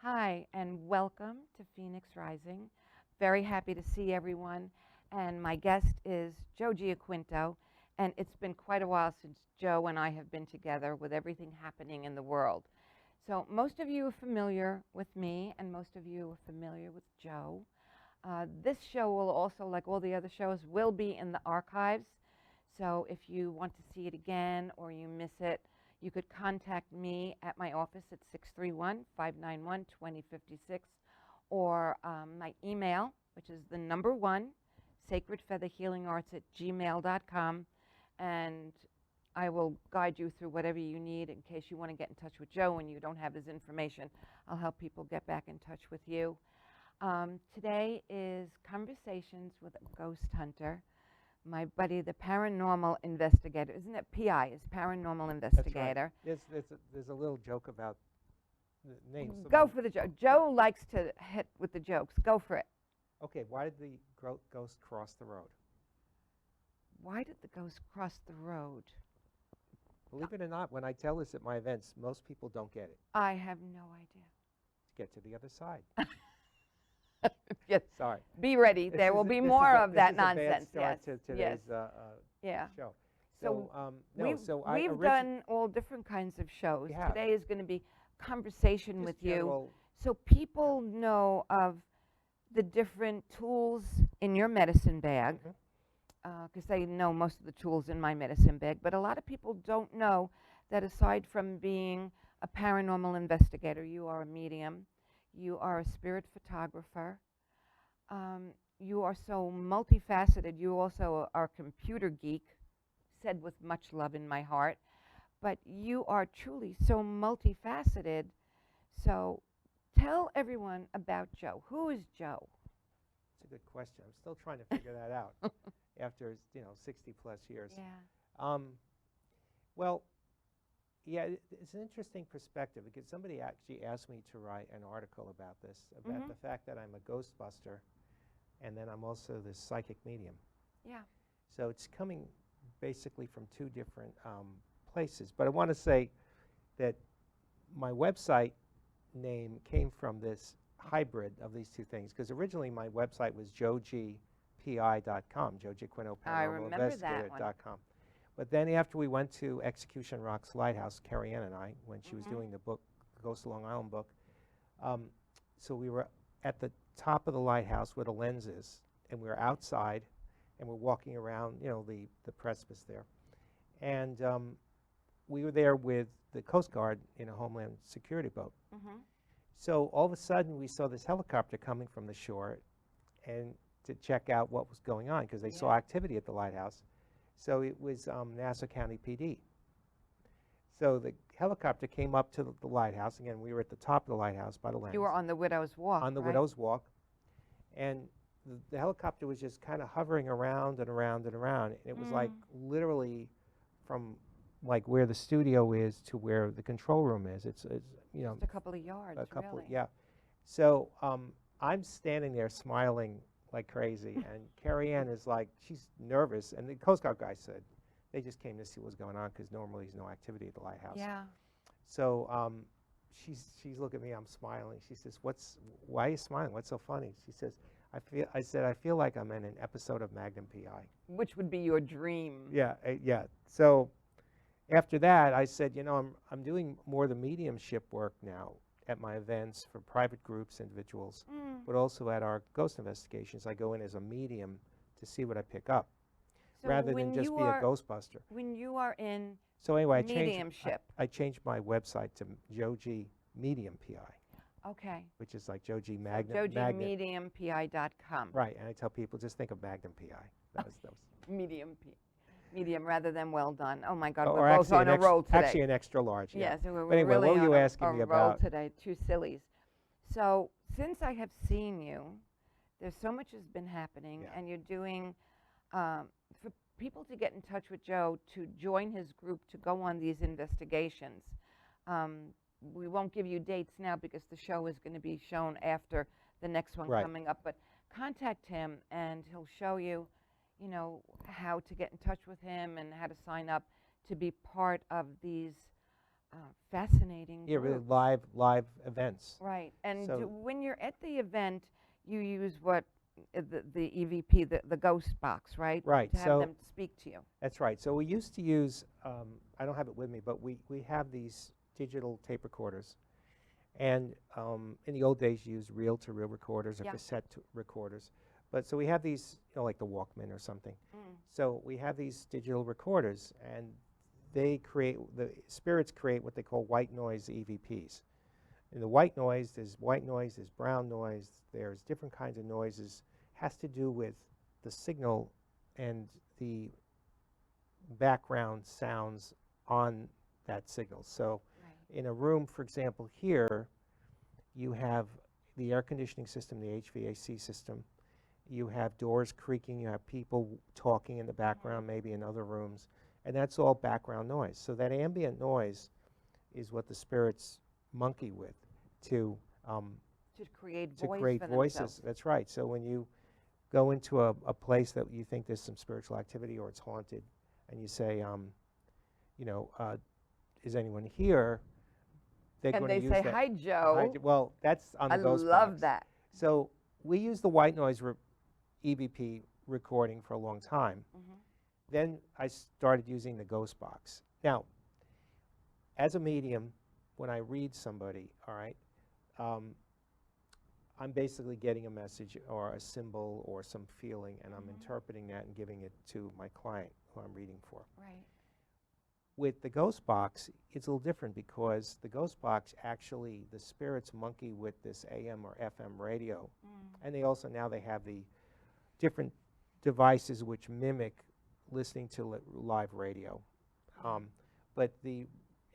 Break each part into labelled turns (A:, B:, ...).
A: Hi, and welcome to Phoenix Rising. Very happy to see everyone. And my guest is Joe Giaquinto. And it's been quite a while since Joe and I have been together with everything happening in the world. So, most of you are familiar with me, and most of you are familiar with Joe. This show will also, like all the other shows, will be in the archives. So, if you want to see it again or you miss it, you could contact me at my office at 631-591-2056 or my email, which is the number one, sacredfeatherhealingarts@gmail.com. And I will guide you through whatever you need in case you want to get in touch with Joe and you don't have his information. I'll help people get back in touch with you. Today is Conversations with a Ghost Hunter. My buddy, the paranormal investigator, isn't it PI, is paranormal investigator.
B: That's right. There's a little joke about the names.
A: Go for the joke. Joe likes to hit with the jokes. Go for it.
B: Okay, why did the ghost cross the road?
A: Why did the ghost cross the road?
B: Believe it or not, when I tell this at my events, most people don't get it.
A: I have no idea.
B: To get to the other side.
A: Yes.
B: Sorry.
A: Be ready. There will be more of that nonsense.
B: Yes.
A: Yes.
B: To today's
A: Yeah.
B: show.
A: So
B: We've
A: done all different kinds of shows.
B: We have.
A: Today is going to be conversation
B: just
A: with you,
B: general,
A: so people know of the different tools in your medicine bag, because they know most of the tools in my medicine bag. But a lot of people don't know that aside from being a paranormal investigator, you are a medium, you are a spirit photographer. You are so multifaceted. You also are a computer geek, said with much love in my heart. But you are truly so multifaceted. So tell everyone about Joe. Who is Joe?
B: It's a good question. I'm still trying to figure that out after 60 plus years.
A: Yeah.
B: Well, yeah, it's an interesting perspective because somebody actually asked me to write an article about this, about the fact that I'm a ghostbuster and then I'm also this psychic medium.
A: Yeah.
B: So it's coming basically from two different places. But I want to say that my website name came from this hybrid of these two things because originally my website was joegpi.com, Joe Giaquinto
A: I remember that one.
B: Investigator.com. But then after we went to Execution Rocks Lighthouse, Carrie Ann and I, when she was doing the book, Ghost of Long Island book, so we were at the top of the lighthouse where the lens is, and we were outside, and we're walking around, the precipice there. And we were there with the Coast Guard in a Homeland Security boat. So all of a sudden, we saw this helicopter coming from the shore and to check out what was going on, because they saw activity at the lighthouse. So it was Nassau County PD. So the helicopter came up to the lighthouse. Again, we were at the top of the lighthouse by the lens.
A: You were on the Widow's Walk,
B: on the
A: right?
B: Widow's Walk. And the helicopter was just kind of hovering around and around and around. And it was like literally from like where the studio is to where the control room is. It's
A: Just a couple of yards, really.
B: yeah. So I'm standing there smiling like crazy, and Carrie Ann is like, she's nervous, and the Coast Guard guy said they just came to see what's going on because normally there's no activity at the lighthouse.
A: Yeah.
B: So she's looking at me, I'm smiling. She says, why are you smiling? What's so funny? She says, I feel like I'm in an episode of Magnum PI.
A: Which would be your dream.
B: Yeah, yeah. So after that, I said, I'm doing more of the mediumship work now at my events for private groups, individuals, but also at our ghost investigations. I go in as a medium to see what I pick up,
A: So
B: rather than just be a ghostbuster.
A: When you are in
B: So anyway,
A: mediumship.
B: I changed my website to Joe G Medium PI,
A: Okay.
B: which is like Joe G Magnum.
A: JoeGMediumPI.com.
B: Right, and I tell people, just think of Magnum PI. That was
A: Medium rather than well done. Oh my God,
B: or
A: we're both on a roll today.
B: Actually an extra large, yeah.
A: Yes, we're
B: But anyway,
A: really
B: what were you
A: on
B: asking me
A: a roll
B: about?
A: today. Two sillies. So since I have seen you, there's so much has been happening, and you're doing for people to get in touch with Joe to join his group to go on these investigations. We won't give you dates now because the show is going to be shown after the next one coming up. But contact him, and he'll show you, how to get in touch with him and how to sign up to be part of these fascinating
B: Yeah, really
A: groups.
B: live events.
A: Right. And
B: So-
A: when you're at the event, you use what the EVP, the ghost box, right?
B: Right,
A: To have
B: so-
A: them speak to you.
B: That's right. So we used to use, I don't have it with me, but we have these digital tape recorders. And in the old days, you used reel-to-reel recorders or
A: Yeah.
B: cassette recorders. But so we have these, like the Walkman or something.
A: Mm.
B: So we have these digital recorders, and the spirits create what they call white noise EVPs. In the white noise, there's brown noise, there's different kinds of noises. Has to do with the signal and the background sounds on that signal. So
A: Right.
B: in a room, for example, here, you have the air conditioning system, the HVAC system. You have doors creaking, you have people talking in the background, maybe in other rooms, and that's all background noise. So that ambient noise is what the spirits monkey with to
A: create
B: to
A: voice
B: create
A: for
B: voices.
A: themselves.
B: That's right. So when you go into a place that you think there's some spiritual activity or it's haunted, and you say, is anyone here? They're
A: And
B: going to
A: they
B: use
A: say,
B: that.
A: "Hi, Joe."
B: Well, that's on the
A: I
B: ghost
A: love
B: box.
A: that.
B: So we use the white noise EVP recording for a long time.
A: Mhm.
B: Then I started using the ghost box. Now, as a medium, when I read somebody, all right, I'm basically getting a message or a symbol or some feeling, and I'm interpreting that and giving it to my client who I'm reading for.
A: Right.
B: With the ghost box, it's a little different because the ghost box actually, the spirits monkey with this AM or FM radio. And they also, now they have the different devices which mimic listening to live radio. But the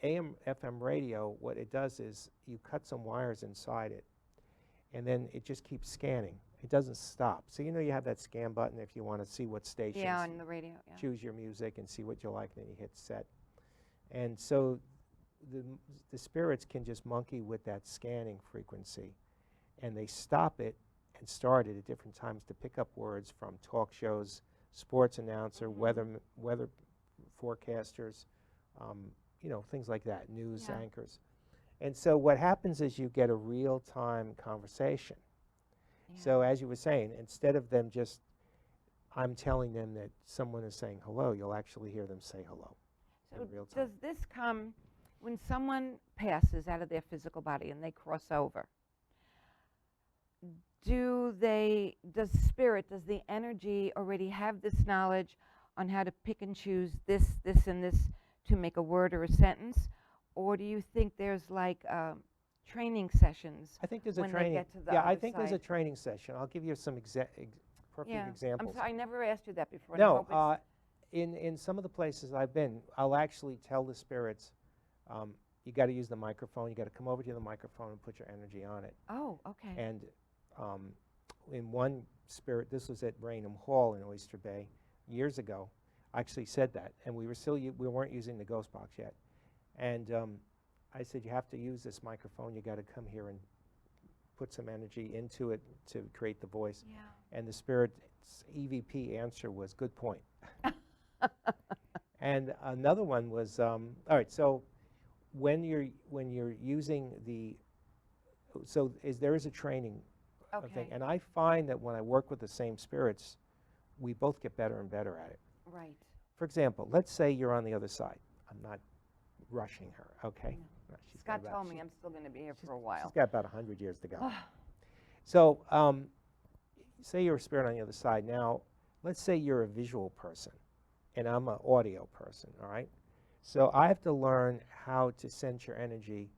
B: AM, FM radio, what it does is you cut some wires inside it, and then it just keeps scanning. It doesn't stop. So you have that scan button if you want to see what stations.
A: Yeah, on the radio. Yeah.
B: Choose your music and see what you like, and then you hit set. And so the spirits can just monkey with that scanning frequency, and they stop it and start it at different times to pick up words from talk shows, sports announcer, weather forecasters, things like that, news anchors. And so what happens is you get a real-time conversation.
A: Yeah.
B: So as you were saying, instead of them just, I'm telling them that someone is saying hello, you'll actually hear them say hello.
A: So
B: in real time.
A: does this come when someone passes out of their physical body and they cross over? Does the energy already have this knowledge on how to pick and choose this, and this to make a word or a sentence? Or do you think there's like training sessions
B: I think there's a
A: when
B: training.
A: they get to the
B: I
A: other
B: think there's a
A: side?
B: training session. I'll give you some perfect examples.
A: I'm sorry, I never asked you that before. and I
B: No,
A: hope it's-
B: in some of the places I've been, I'll actually tell the spirits, you got to use the microphone. You got to come over to the microphone and put your energy on it.
A: Oh, okay.
B: And in one spirit, this was at Raynham Hall in Oyster Bay years ago, I actually said that, and we weren't using the ghost box yet. And I said, you have to use this microphone. You got to come here and put some energy into it to create the voice.
A: Yeah.
B: And the spirit's EVP answer was, good point. And another one was, all right, so when you're using there is a training thing.
A: Okay.
B: And I find that when I work with the same spirits, we both get better and better at it.
A: Right.
B: For example, let's say you're on the other side. I'm not rushing her, okay? No, she's got
A: Scott
B: about-
A: told me I'm still going to be here for a while.
B: She's got about 100 years to go. So say you're a spirit on the other side. Now, let's say you're a visual person, and I'm an audio person, all right? So I have to learn how to send your energy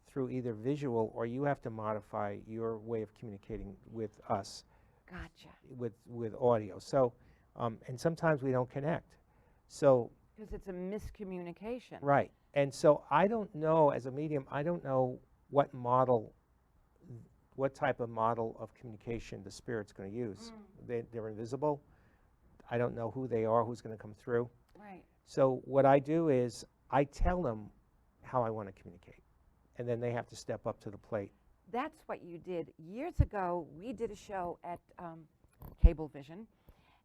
B: through either visual, or you have to modify your way of communicating with us
A: Gotcha.
B: with audio. So, and sometimes we don't connect. So,
A: Because it's a miscommunication.
B: right. And so I don't know, as a medium, I don't know what type of model of communication the spirit's going to use. They're invisible. I don't know who they are, who's going to come through.
A: Right.
B: So what I do is I tell them how I want to communicate, and then they have to step up to the plate.
A: That's what you did. Years ago, we did a show at Cablevision,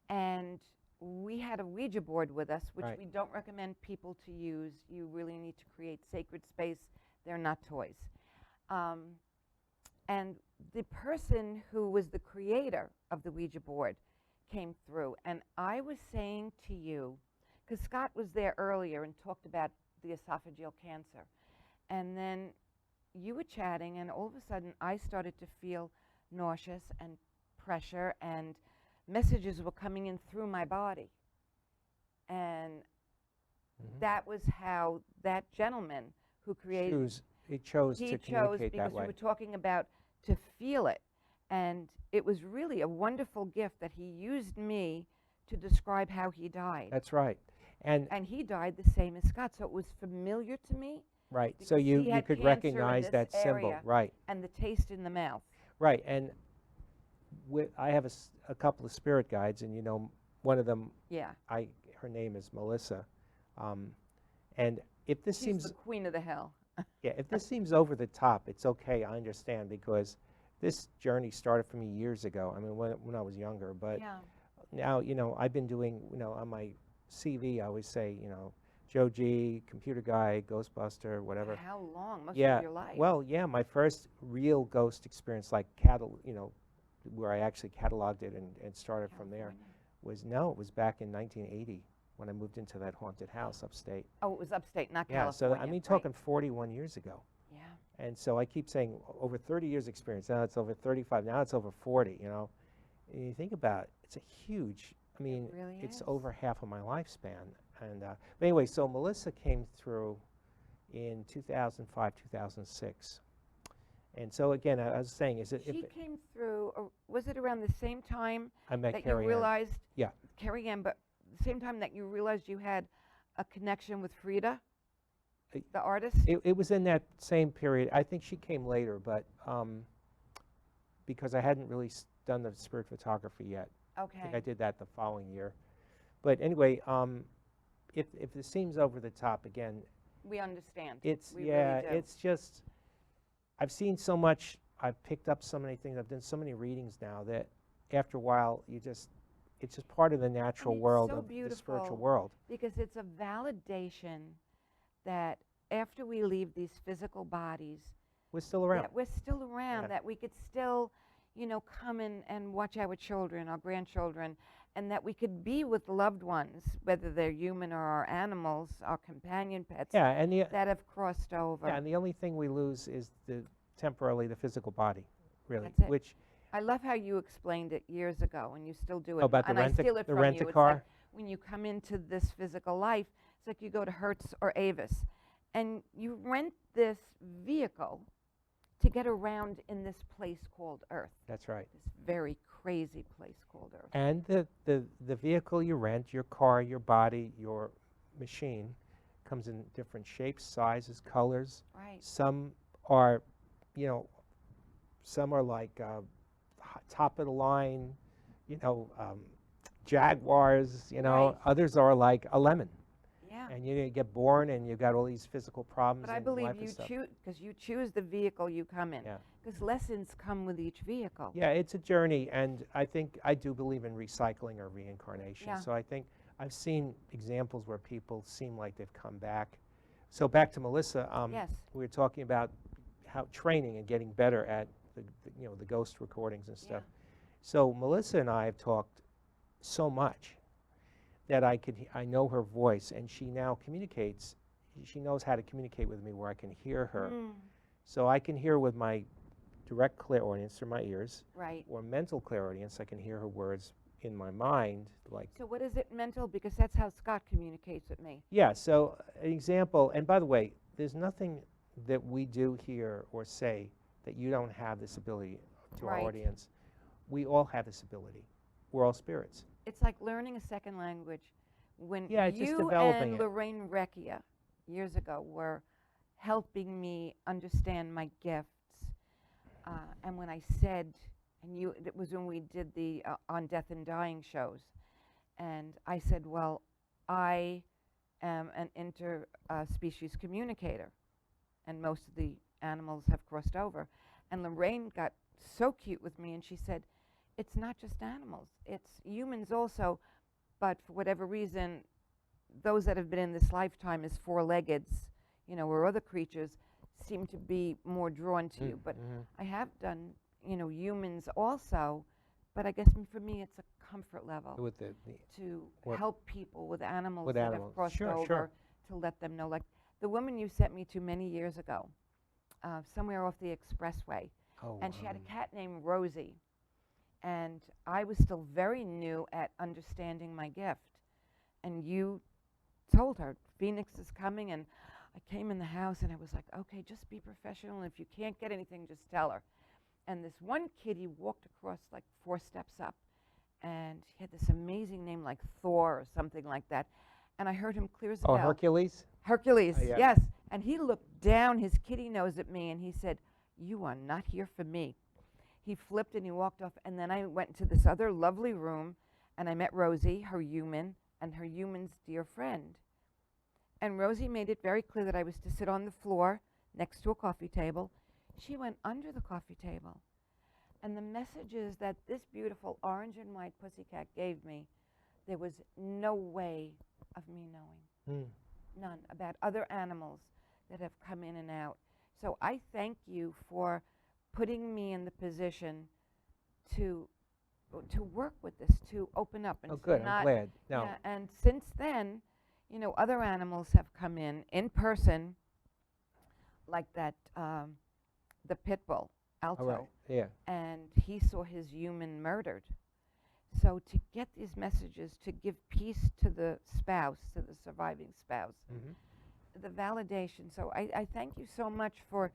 A: and we had a Ouija board with us, which
B: Right.
A: we don't recommend people to use. You really need to create sacred space. They're not toys. And the person who was the creator of the Ouija board came through, and I was saying to you, because Scott was there earlier and talked about the esophageal cancer, and then you were chatting, and all of a sudden I started to feel nauseous and pressure, and messages were coming in through my body. And that was how that gentleman who created
B: He chose
A: he
B: to
A: chose
B: communicate
A: because
B: that way.
A: we were talking about to feel it, and it was really a wonderful gift that he used me to describe how he died.
B: That's right. And
A: he died the same as Scott, so it was familiar to me.
B: right, so
A: because he
B: you
A: had
B: could
A: cancer in
B: recognize
A: this
B: that symbol,
A: area
B: right?
A: and the taste in the mouth.
B: Right, and I have a couple of spirit guides, and one of them,
A: Yeah,
B: her name is Melissa, and if this
A: she's
B: seems
A: the queen of the hell.
B: yeah, if this seems over the top, it's okay. I understand, because this journey started for me years ago. I mean, when I was younger, but
A: Yeah,
B: now I've been doing on my CV I always say Joe G, computer guy, Ghostbuster, whatever.
A: how long? Most
B: Yeah,
A: of your life.
B: well, yeah, my first real ghost experience, like where I actually cataloged it and started from there,
A: California.
B: it was back in 1980 when I moved into that haunted house upstate.
A: Oh, it was upstate, not
B: Yeah,
A: California.
B: so I mean,
A: right.
B: talking 41 years ago.
A: Yeah.
B: And so I keep saying over 30 years experience. Now it's over 35. Now it's over 40. And you think about it, it's a huge. I mean,
A: really
B: it's
A: is.
B: over half of my lifespan. And but anyway, so Melissa came through in 2005, 2006. And so again, I was saying, is it if
A: She came through, or was it around the same time
B: I met
A: that you
B: Carrie Ann.
A: realized,
B: Yeah.
A: Carrie Ann, but the same time that you realized you had a connection with Frida, the artist?
B: It was in that same period. I think she came later, but because I hadn't really done the spirit photography yet. I think I
A: Okay.
B: did that the following year. But anyway, if it seems over the top, again,
A: We understand.
B: it's
A: We really do.
B: it's just I've seen so much. I've picked up so many things. I've done so many readings now that after a while, it's just part of the natural
A: it's
B: world
A: so
B: of the spiritual
A: beautiful.
B: world.
A: Because it's a validation that after we leave these physical bodies,
B: We're still around.
A: that we're still around,
B: Yeah.
A: that we could still, come and watch our children, our grandchildren, and that we could be with loved ones, whether they're human or our animals, our companion pets
B: Yeah, and
A: that have crossed over.
B: and the only thing we lose is temporarily the physical body, really,
A: That's it.
B: which
A: I love how you explained it years ago, and you still do it.
B: Oh, about the
A: and I steal it
B: the
A: from you. It's
B: rent-a-car?
A: like when you come into this physical life, it's like you go to Hertz or Avis, and you rent this vehicle to get around in this place called Earth,
B: That's right.
A: this very crazy place called Earth.
B: And the vehicle you rent, your car, your body, your machine, comes in different shapes, sizes, colors.
A: Right.
B: Some are, some are like top of the line, Jaguars.
A: Right.
B: Others are like a lemon,
A: Yeah.
B: and you get born and you got all these physical problems.
A: But I
B: in
A: believe
B: life and
A: you
B: stuff.
A: choose, because you choose the vehicle you come in.
B: Yeah.
A: Because lessons come with each vehicle.
B: Yeah, it's a journey, and I do believe in recycling or reincarnation.
A: Yeah.
B: So I think I've seen examples where people seem like they've come back. So back to Melissa,
A: Yes.
B: we were talking about how training and getting better at the ghost recordings and stuff.
A: Yeah.
B: So Melissa and I have talked so much that I know her voice, and she now communicates. She knows how to communicate with me where I can hear her.
A: Mm,
B: So I can hear with my direct clairaudience through my ears,
A: right.
B: or mental clairaudience. I can hear her words in my mind, like,
A: So what is it mental? Because that's how Scott communicates with me.
B: yeah, so an example, and by the way, there's nothing that we do here or say that you don't have this ability to our
A: Right.
B: audience. We all have this ability. We're all spirits.
A: It's like learning a second language. When
B: Yeah, it's just
A: you
B: developing
A: and
B: it.
A: Lorraine Recchia years ago were helping me understand my gifts, and when I said, it was when we did the on death and dying shows, and I said, well, I am an interspecies communicator, and most of the animals have crossed over. And Lorraine got so cute with me, and she said, it's not just animals, it's humans also, but for whatever reason, those that have been in this lifetime as four-leggeds, or other creatures, seem to be more drawn to you. But I have done, humans also, but I guess for me it's a comfort level
B: with
A: to
B: what-
A: help people with animals
B: with
A: that
B: animals.
A: have crossed
B: Sure,
A: over,
B: sure.
A: to let them know. Like the woman you sent me to many years ago, somewhere off the expressway,
B: Oh,
A: and she had a cat named Rosie. And I was still very new at understanding my gift. And you told her, Phoenix is coming, and I came in the house and I was like, okay, just be professional. And if you can't get anything, just tell her. And this one kitty walked across like 4 steps up, and he had this amazing name like Thor or something like that. And I heard him clear as a
B: Oh,
A: bell.
B: Hercules?
A: Hercules,
B: Yeah.
A: yes. And he looked down his kitty nose at me and he said, you are not here for me. He flipped and he walked off, and then I went to this other lovely room and I met Rosie, her human, and her human's dear friend. And Rosie made it very clear that I was to sit on the floor next to a coffee table. She went under the coffee table. And the messages that this beautiful orange and white pussycat gave me, there was no way of me knowing. None, about other animals that have come in and out. So I thank you for putting me in the position to work with this, to open up. And
B: Oh,
A: to
B: good.
A: not,
B: I'm glad. No.
A: Yeah, and since then, other animals have come in person, like that, the pit bull, Alto,
B: All right. Yeah.
A: and he saw his human murdered. So to get these messages, to give peace to the spouse, to the surviving spouse, the validation. So I thank you so much for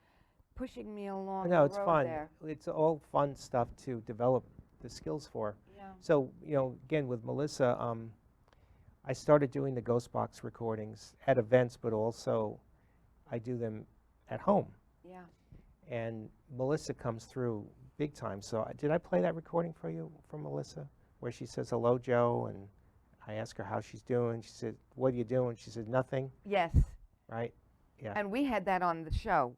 A: pushing me along
B: No,
A: the
B: it's
A: road
B: fun.
A: there.
B: It's all fun stuff to develop the skills for.
A: Yeah.
B: So, again, with Melissa, I started doing the Ghost Box recordings at events, but also I do them at home.
A: Yeah.
B: And Melissa comes through big time. So did I play that recording for you from Melissa, where she says, hello, Joe, and I ask her how she's doing. She said, what are you doing? She said, nothing,
A: Yes.
B: right? Yeah.
A: And we had that on the show.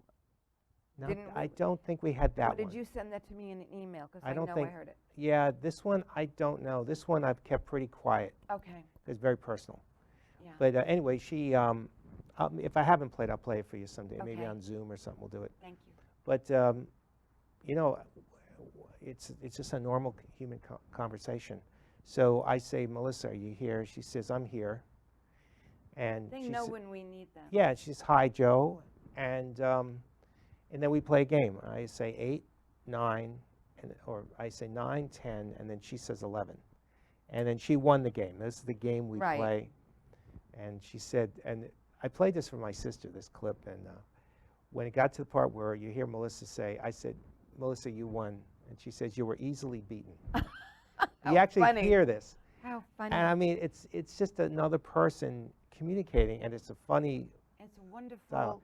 B: No,
A: didn't
B: I
A: we?
B: don't think we had that
A: Or did
B: one.
A: you send that to me in an email? Because
B: I
A: I
B: don't
A: know
B: think-
A: I heard it.
B: Yeah, this one, I don't know. This one I've kept pretty quiet.
A: Okay.
B: It's very personal.
A: Yeah.
B: But anyway, she, if I haven't played, I'll play it for you someday. Maybe
A: Okay.
B: on Zoom or something, we'll do it.
A: Thank you.
B: But, it's just a normal human conversation. So I say, Melissa, are you here? She says, I'm here. And
A: They
B: she
A: know
B: sa-
A: when we need them.
B: Yeah, she says, hi, Joe. And then we play a game. I say 8, 9, or I say 9, 10, and then she says 11. And then she won the game. This is the game we
A: Right.
B: play. And she said, and I played this for my sister, this clip, and when it got to the part where you hear Melissa say, I said, Melissa, you won. And she says, you were easily beaten.
A: How
B: You actually
A: funny.
B: hear this.
A: How funny.
B: And I mean, it's just another person communicating, and it's a funny,
A: It's wonderful.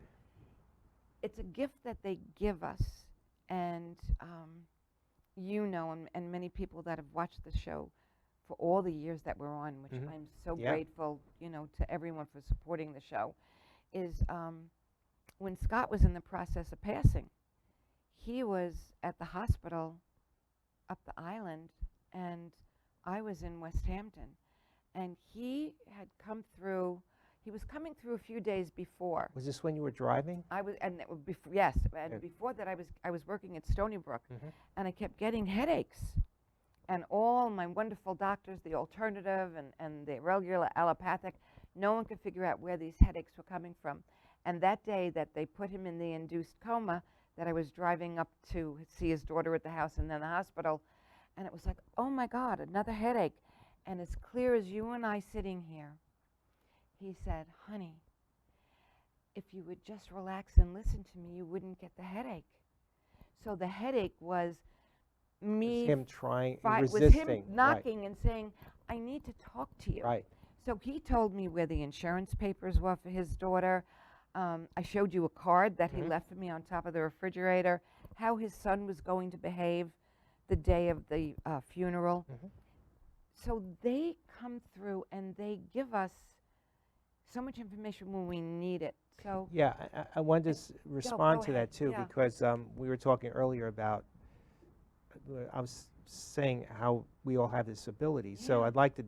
A: It's a gift that they give us, and and many people that have watched the show for all the years that we're on, which
B: Mhm.
A: I'm so
B: Yeah.
A: grateful, to everyone for supporting the show, is when Scott was in the process of passing, he was at the hospital up the island, and I was in West Hampton, and he had come through. He was coming through a few days before.
B: was this when you were driving?
A: I was, and yes, and
B: Yeah.
A: before that I was working at Stony Brook,
B: Mhm.
A: and I kept getting headaches, and all my wonderful doctors, the alternative and the regular allopathic, no one could figure out where these headaches were coming from. And that day that they put him in the induced coma, that I was driving up to see his daughter at the house and then the hospital, and it was like, oh my God, another headache, and as clear as you and I sitting here, he said, honey, if you would just relax and listen to me, you wouldn't get the headache. So the headache was me,
B: Was him trying,
A: was
B: resisting.
A: him knocking and saying, I need to talk to you.
B: Right.
A: So he told me where the insurance papers were for his daughter. I showed you a card that he
B: Mhm.
A: left for me on top of the refrigerator, how his son was going to behave the day of the funeral.
B: Mhm.
A: So they come through and they give us so much information when we need it. So
B: Yeah, I wanted to respond
A: go
B: to
A: ahead,
B: that too,
A: yeah.
B: because we were talking earlier about, I was saying how we all have this ability. So
A: Yeah.
B: I'd like to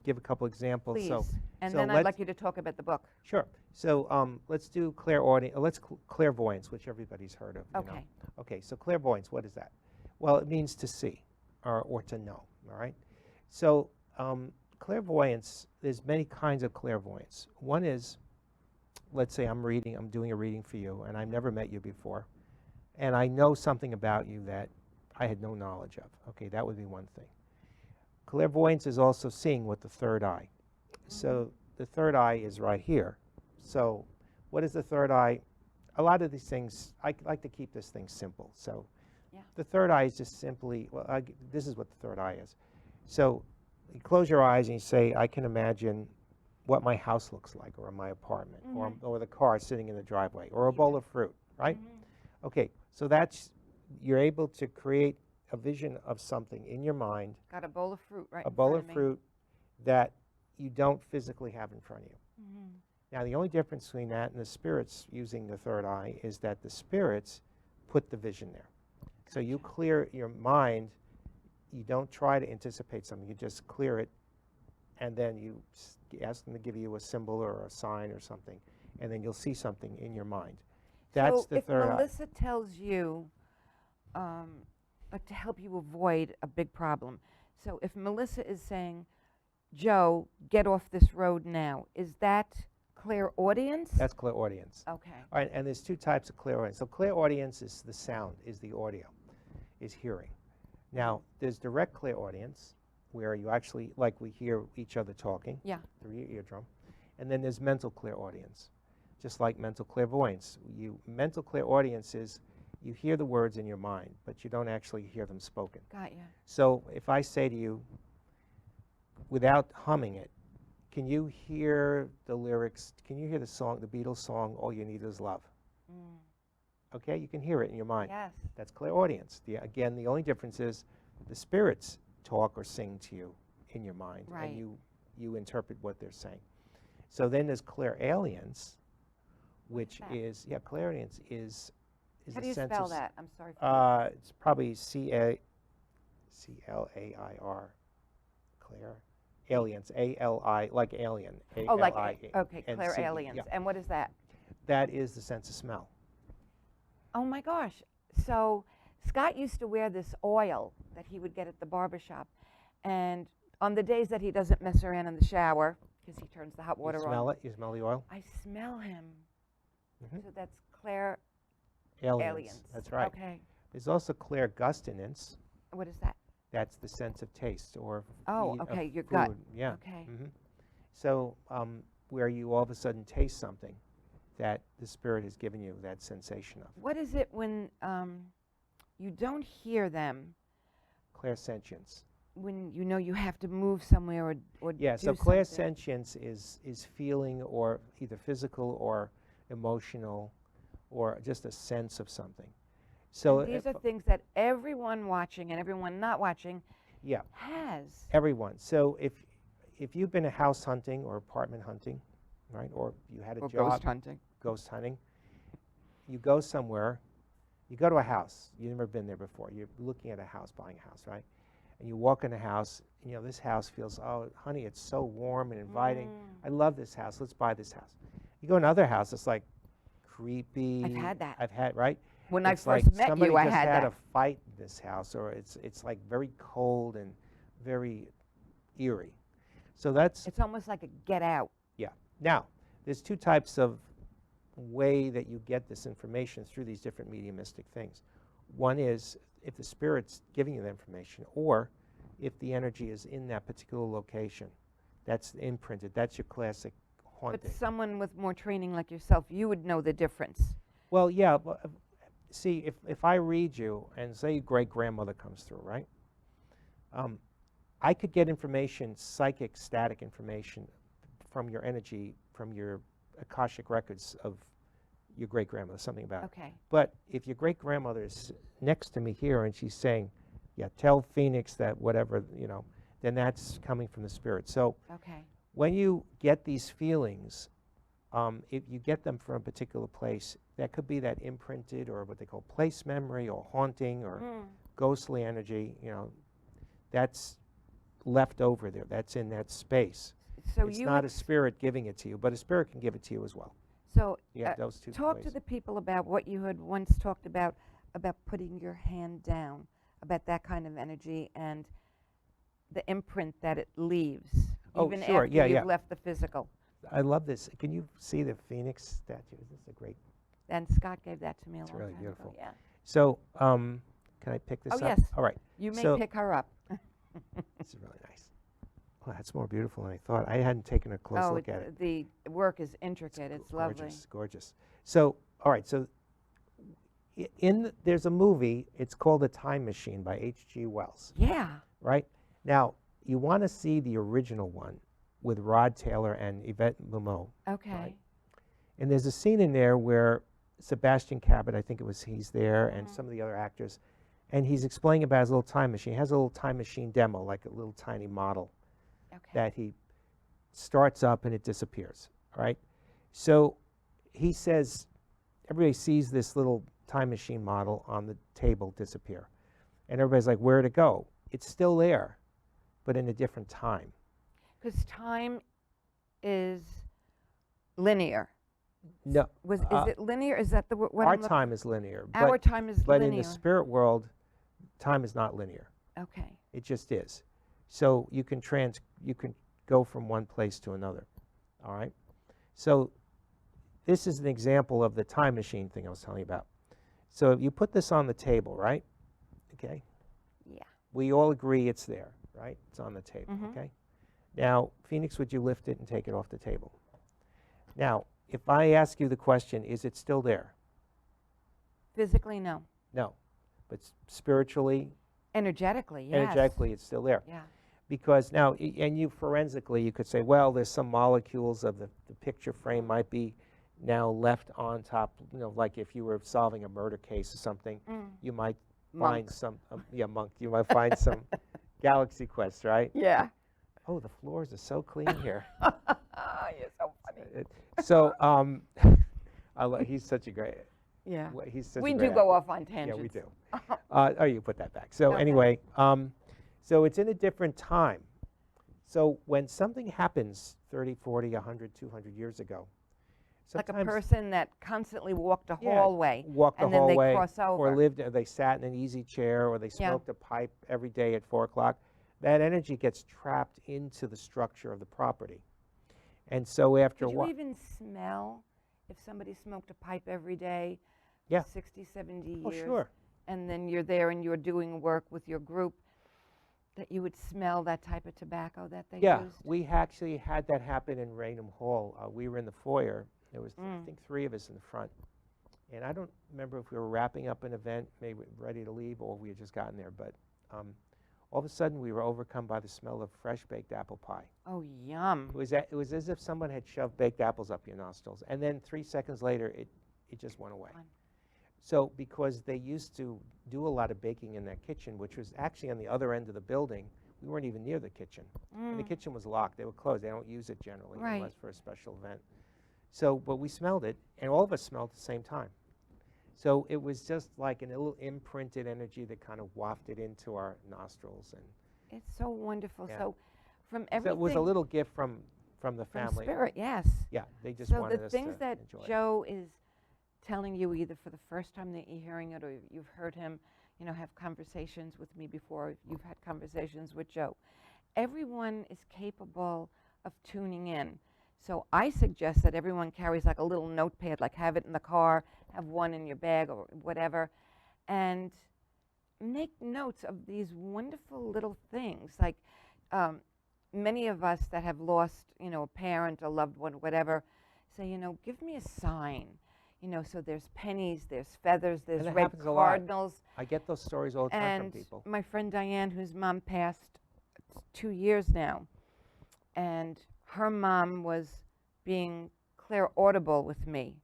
B: give a couple examples.
A: Please.
B: So,
A: And
B: so
A: then I'd
B: let's-
A: like you to talk about the book.
B: Sure. So let's do clairvoyance, which everybody's heard of. You know.
A: Okay.
B: Okay, so clairvoyance, what is that? Well, it means to see or to know, all right? So clairvoyance, there's many kinds of clairvoyance. One is, let's say I'm doing a reading for you, and I've never met you before, and I know something about you that I had no knowledge of. Okay, that would be one thing. Clairvoyance is also seeing with the third eye. So the third eye is right here. So what is the third eye? A lot of these things, I like to keep this thing simple. So
A: Yeah.
B: the third eye is just simply, this is what the third eye is. So you close your eyes and you say, I can imagine what my house looks like, or my apartment, or the car sitting in the driveway, or a bowl of fruit, right? Okay, so you're able to create a vision of something in your mind,
A: Got a bowl of fruit right
B: a
A: in
B: bowl
A: front
B: of
A: of me.
B: fruit that you don't physically have in front of you.
A: Mhm.
B: Now, the only difference between that and the spirits using the third eye is that the spirits put the vision there. So you clear your mind, you don't try to anticipate something, you just clear it, and then you ask them to give you a symbol or a sign or something, and then you'll see something in your mind. That's
A: So
B: the
A: if
B: third eye.
A: Melissa tells you, like to help you avoid a big problem. So if Melissa is saying, Joe, get off this road now, is that clairaudience?
B: That's clairaudience.
A: Okay.
B: All right, and there's two types of clairaudience. So clairaudience is the sound, is the audio, is hearing. Now, there's direct clairaudience, where you actually, like we hear each other talking
A: Yeah.
B: through your eardrum. And then there's mental clairaudience, just like mental clairvoyance. Mental clairaudience is you hear the words in your mind, but you don't actually hear them spoken.
A: Got you.
B: So if I say to you, without humming it, can you hear the lyrics? Can you hear the song, the Beatles song, All You Need Is Love? Okay, you can hear it in your mind.
A: Yes.
B: That's clairaudience. Again, the only difference is the spirits talk or sing to you in your mind,
A: Right.
B: and you interpret what they're saying. So then there's clairalience, which
A: that?
B: is, clairaudience is
A: How
B: a
A: do you
B: sense
A: spell
B: of
A: that? I'm sorry. For
B: it's probably C-L-A-I-R, clair, aliens, A-L-I, like alien,
A: oh, like,
B: A-L-I-A,
A: okay,
B: and
A: clairalience.
B: yeah.
A: And what is that?
B: That is the sense of smell.
A: Oh my gosh. So Scott used to wear this oil that he would get at the barber shop. And on the days that he doesn't mess around in the shower, because he turns the hot water
B: You
A: on,
B: smell it? You smell the oil?
A: I smell him.
B: Mhm.
A: So that's clair
B: Aliens. That's right.
A: Okay.
B: There's also clairgustinance.
A: What is that?
B: That's the sense of taste or
A: Oh,
B: of
A: okay, your gut.
B: food. Yeah.
A: Okay.
B: So where you all of a sudden taste something that the spirit has given you that sensation of.
A: What is it when you don't hear them,
B: Clairsentience.
A: when you know you have to move somewhere or
B: Yeah,
A: do
B: so
A: something?
B: clairsentience is feeling or either physical or emotional or just a sense of something. So
A: And these are things that everyone watching and everyone not watching
B: yeah,
A: has.
B: everyone. So if you've been house hunting or apartment hunting, right, or you had a
A: Or
B: job,
A: ghost hunting.
B: ghost hunting, you go somewhere, you go to a house, you've never been there before, you're looking at a house, buying a house, right? And you walk in the house, you know, this house feels, oh, honey, it's so warm and inviting. I love this house, let's buy this house. You go to another house, it's like creepy.
A: I've had that.
B: I've had, right?
A: When
B: It's
A: I
B: like
A: first met
B: somebody
A: you, I
B: just
A: had
B: had
A: that.
B: a fight in this house, or it's like very cold and very eerie. So that's,
A: It's almost like a get out.
B: yeah. Now, there's two types of way that you get this information through these different mediumistic things. One is if the spirit's giving you the information, or if the energy is in that particular location. That's imprinted. That's your classic haunting.
A: But someone with more training like yourself, you would know the difference.
B: Well, yeah. But, see, if I read you and say your great-grandmother comes through, right? I could get information, psychic, static information from your energy, from your Akashic records of your great-grandmother, something about it.
A: Okay.
B: But if your great-grandmother is next to me here and she's saying, yeah, tell Phoenix that whatever, you know, then that's coming from the spirit. So
A: Okay.
B: when you get these feelings, if you get them from a particular place, that could be that imprinted or what they call place memory or haunting or ghostly energy, you know, that's left over there. That's in that space.
A: So
B: It's
A: you
B: not a spirit giving it to you, but a spirit can give it to you as well.
A: So
B: You have those two
A: talk
B: ways.
A: to the people about what you had once talked about putting your hand down, about that kind of energy and the imprint that it leaves,
B: Oh,
A: even
B: sure.
A: after
B: Yeah,
A: you've
B: yeah.
A: left the physical.
B: I love this. Can you see the phoenix statue? This is a great.
A: And Scott gave that to me a
B: It's
A: long
B: really
A: time
B: beautiful.
A: ago. Yeah.
B: So, can I pick this
A: Oh,
B: up?
A: yes.
B: All right.
A: You may
B: So-
A: pick her up.
B: This is really nice. Oh, that's more beautiful than I thought. I hadn't taken a close look at it.
A: The work is intricate. It's lovely.
B: Gorgeous, gorgeous. So, all right. So, there's a movie. It's called A Time Machine by H.G. Wells.
A: Yeah.
B: Right now, you want to see the original one with Rod Taylor and Yvette Mimieux.
A: Okay.
B: Right. And there's a scene in there where Sebastian Cabot, I think he's there, and some of the other actors, and he's explaining about his little time machine. He has a little time machine demo, like a little tiny model
A: Okay.
B: that he starts up and it disappears, right? So he says, everybody sees this little time machine model on the table disappear. And everybody's like, where'd it go? It's still there, but in a different time.
A: Because time is linear.
B: No,
A: Is it linear? Is that the what
B: our
A: I'm looking-
B: time is linear,
A: Our time is
B: but
A: linear.
B: in the spirit world, time is not linear.
A: Okay.
B: It just is. So you can go from one place to another. All right. So this is an example of the time machine thing I was telling you about. So if you put this on the table, right? Okay.
A: Yeah.
B: We all agree it's there, right? It's on the table.
A: Mhm.
B: Okay. Now, Phoenix, would you lift it and take it off the table? Now, if I ask you the question, is it still there?
A: Physically, no.
B: No. But spiritually,
A: Energetically, yes.
B: energetically, it's still there.
A: Yeah.
B: Because now, and you forensically, you could say, well, there's some molecules of the picture frame might be now left on top, like if you were solving a murder case or something, you might find some, monk, you might find some galaxy quest, right?
A: Yeah.
B: Oh, the floors are so clean here.
A: You're so funny.
B: So, he's such a great,
A: Yeah.
B: he's such
A: We
B: a
A: do
B: great
A: go
B: actor.
A: off on tangents.
B: Yeah, we do. You put that back. So
A: Okay.
B: anyway, so it's in a different time. So when something happens 30, 40, 100, 200 years ago,
A: Like a
B: sometimes
A: person that constantly walked a
B: Yeah,
A: hallway
B: walked the
A: and then they
B: hallway,
A: cross over.
B: or they sat in an easy chair, or they
A: Yeah.
B: smoked a pipe every day at 4 o'clock, that energy gets trapped into the structure of the property. And so after a
A: Could you
B: while,
A: even smell if somebody smoked a pipe every day?
B: Yeah.
A: 60, 70 years.
B: oh sure,
A: And then you're there and you're doing work with your group, that you would smell that type of tobacco that they
B: yeah,
A: used?
B: we actually had that happen in Raynham Hall. We were in the foyer. There was, I think, 3 of us in the front. And I don't remember if we were wrapping up an event, maybe ready to leave, or we had just gotten there. But all of a sudden, we were overcome by the smell of fresh baked apple pie.
A: Oh, yum.
B: It was as if someone had shoved baked apples up your nostrils. And then 3 seconds later, it just went away.
A: Fun.
B: So because they used to do a lot of baking in that kitchen, which was actually on the other end of the building, we weren't even near the kitchen. And the kitchen was locked. They were closed. They don't use it generally
A: Right.
B: unless for a special event. So, but we smelled it, and all of us smelled at the same time. So it was just like a little imprinted energy that kind of wafted into our nostrils. And
A: It's so wonderful.
B: Yeah.
A: So from
B: so
A: everything.
B: it was a little gift from the
A: from
B: family.
A: spirit, yes.
B: Yeah, they just
A: So
B: wanted
A: the
B: us
A: things
B: to
A: that
B: enjoy it.
A: Joe is telling you, either for the first time that you're hearing it or you've heard him, have conversations with me before, you've had conversations with Joe. Everyone is capable of tuning in. So I suggest that everyone carries like a little notepad, like have it in the car, have one in your bag or whatever, and make notes of these wonderful little things. Like many of us that have lost, a parent, a loved one, whatever, say, give me a sign. So there's pennies, there's feathers, there's
B: And it
A: red
B: happens a lot.
A: cardinals.
B: I get those stories all the time from
A: And
B: people.
A: my friend Diane, whose mom passed 2 years now, and her mom was being clairaudible with me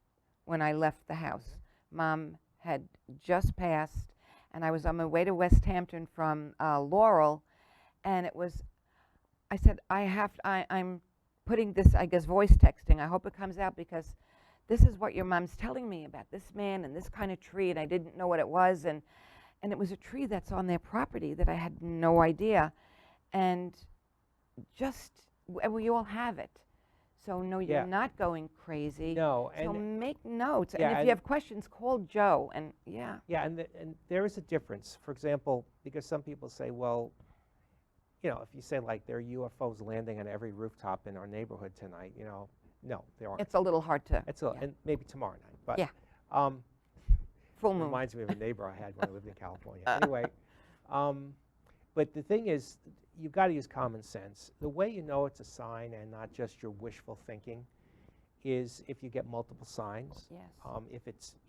A: when I left the house. Mom had just passed, and I was on my way to West Hampton from Laurel, and I said, I'm putting this, I guess, voice texting. I hope it comes out because this is what your mom's telling me about this man and this kind of tree, and I didn't know what it was, and it was a tree that's on their property that I had no idea. and just we all have it. So no, you're
B: Yeah.
A: not going crazy.
B: No,
A: So
B: and
A: make notes, and
B: yeah,
A: if
B: and
A: you have questions, call Joe. And yeah,
B: yeah, and there is a difference. For example, because some people say, well, you know, if you say like there are UFOs landing on every rooftop in our neighborhood tonight, you know, no, there aren't.
A: it's a little hard to.
B: It's a,
A: Yeah.
B: and maybe tomorrow night, but
A: Yeah.
B: um,
A: Full moon.
B: reminds me of a neighbor I had when I lived in California. Anyway, but the thing is, you've got to use common sense. The way you know it's a sign and not just your wishful thinking is if you get multiple signs.
A: Yes.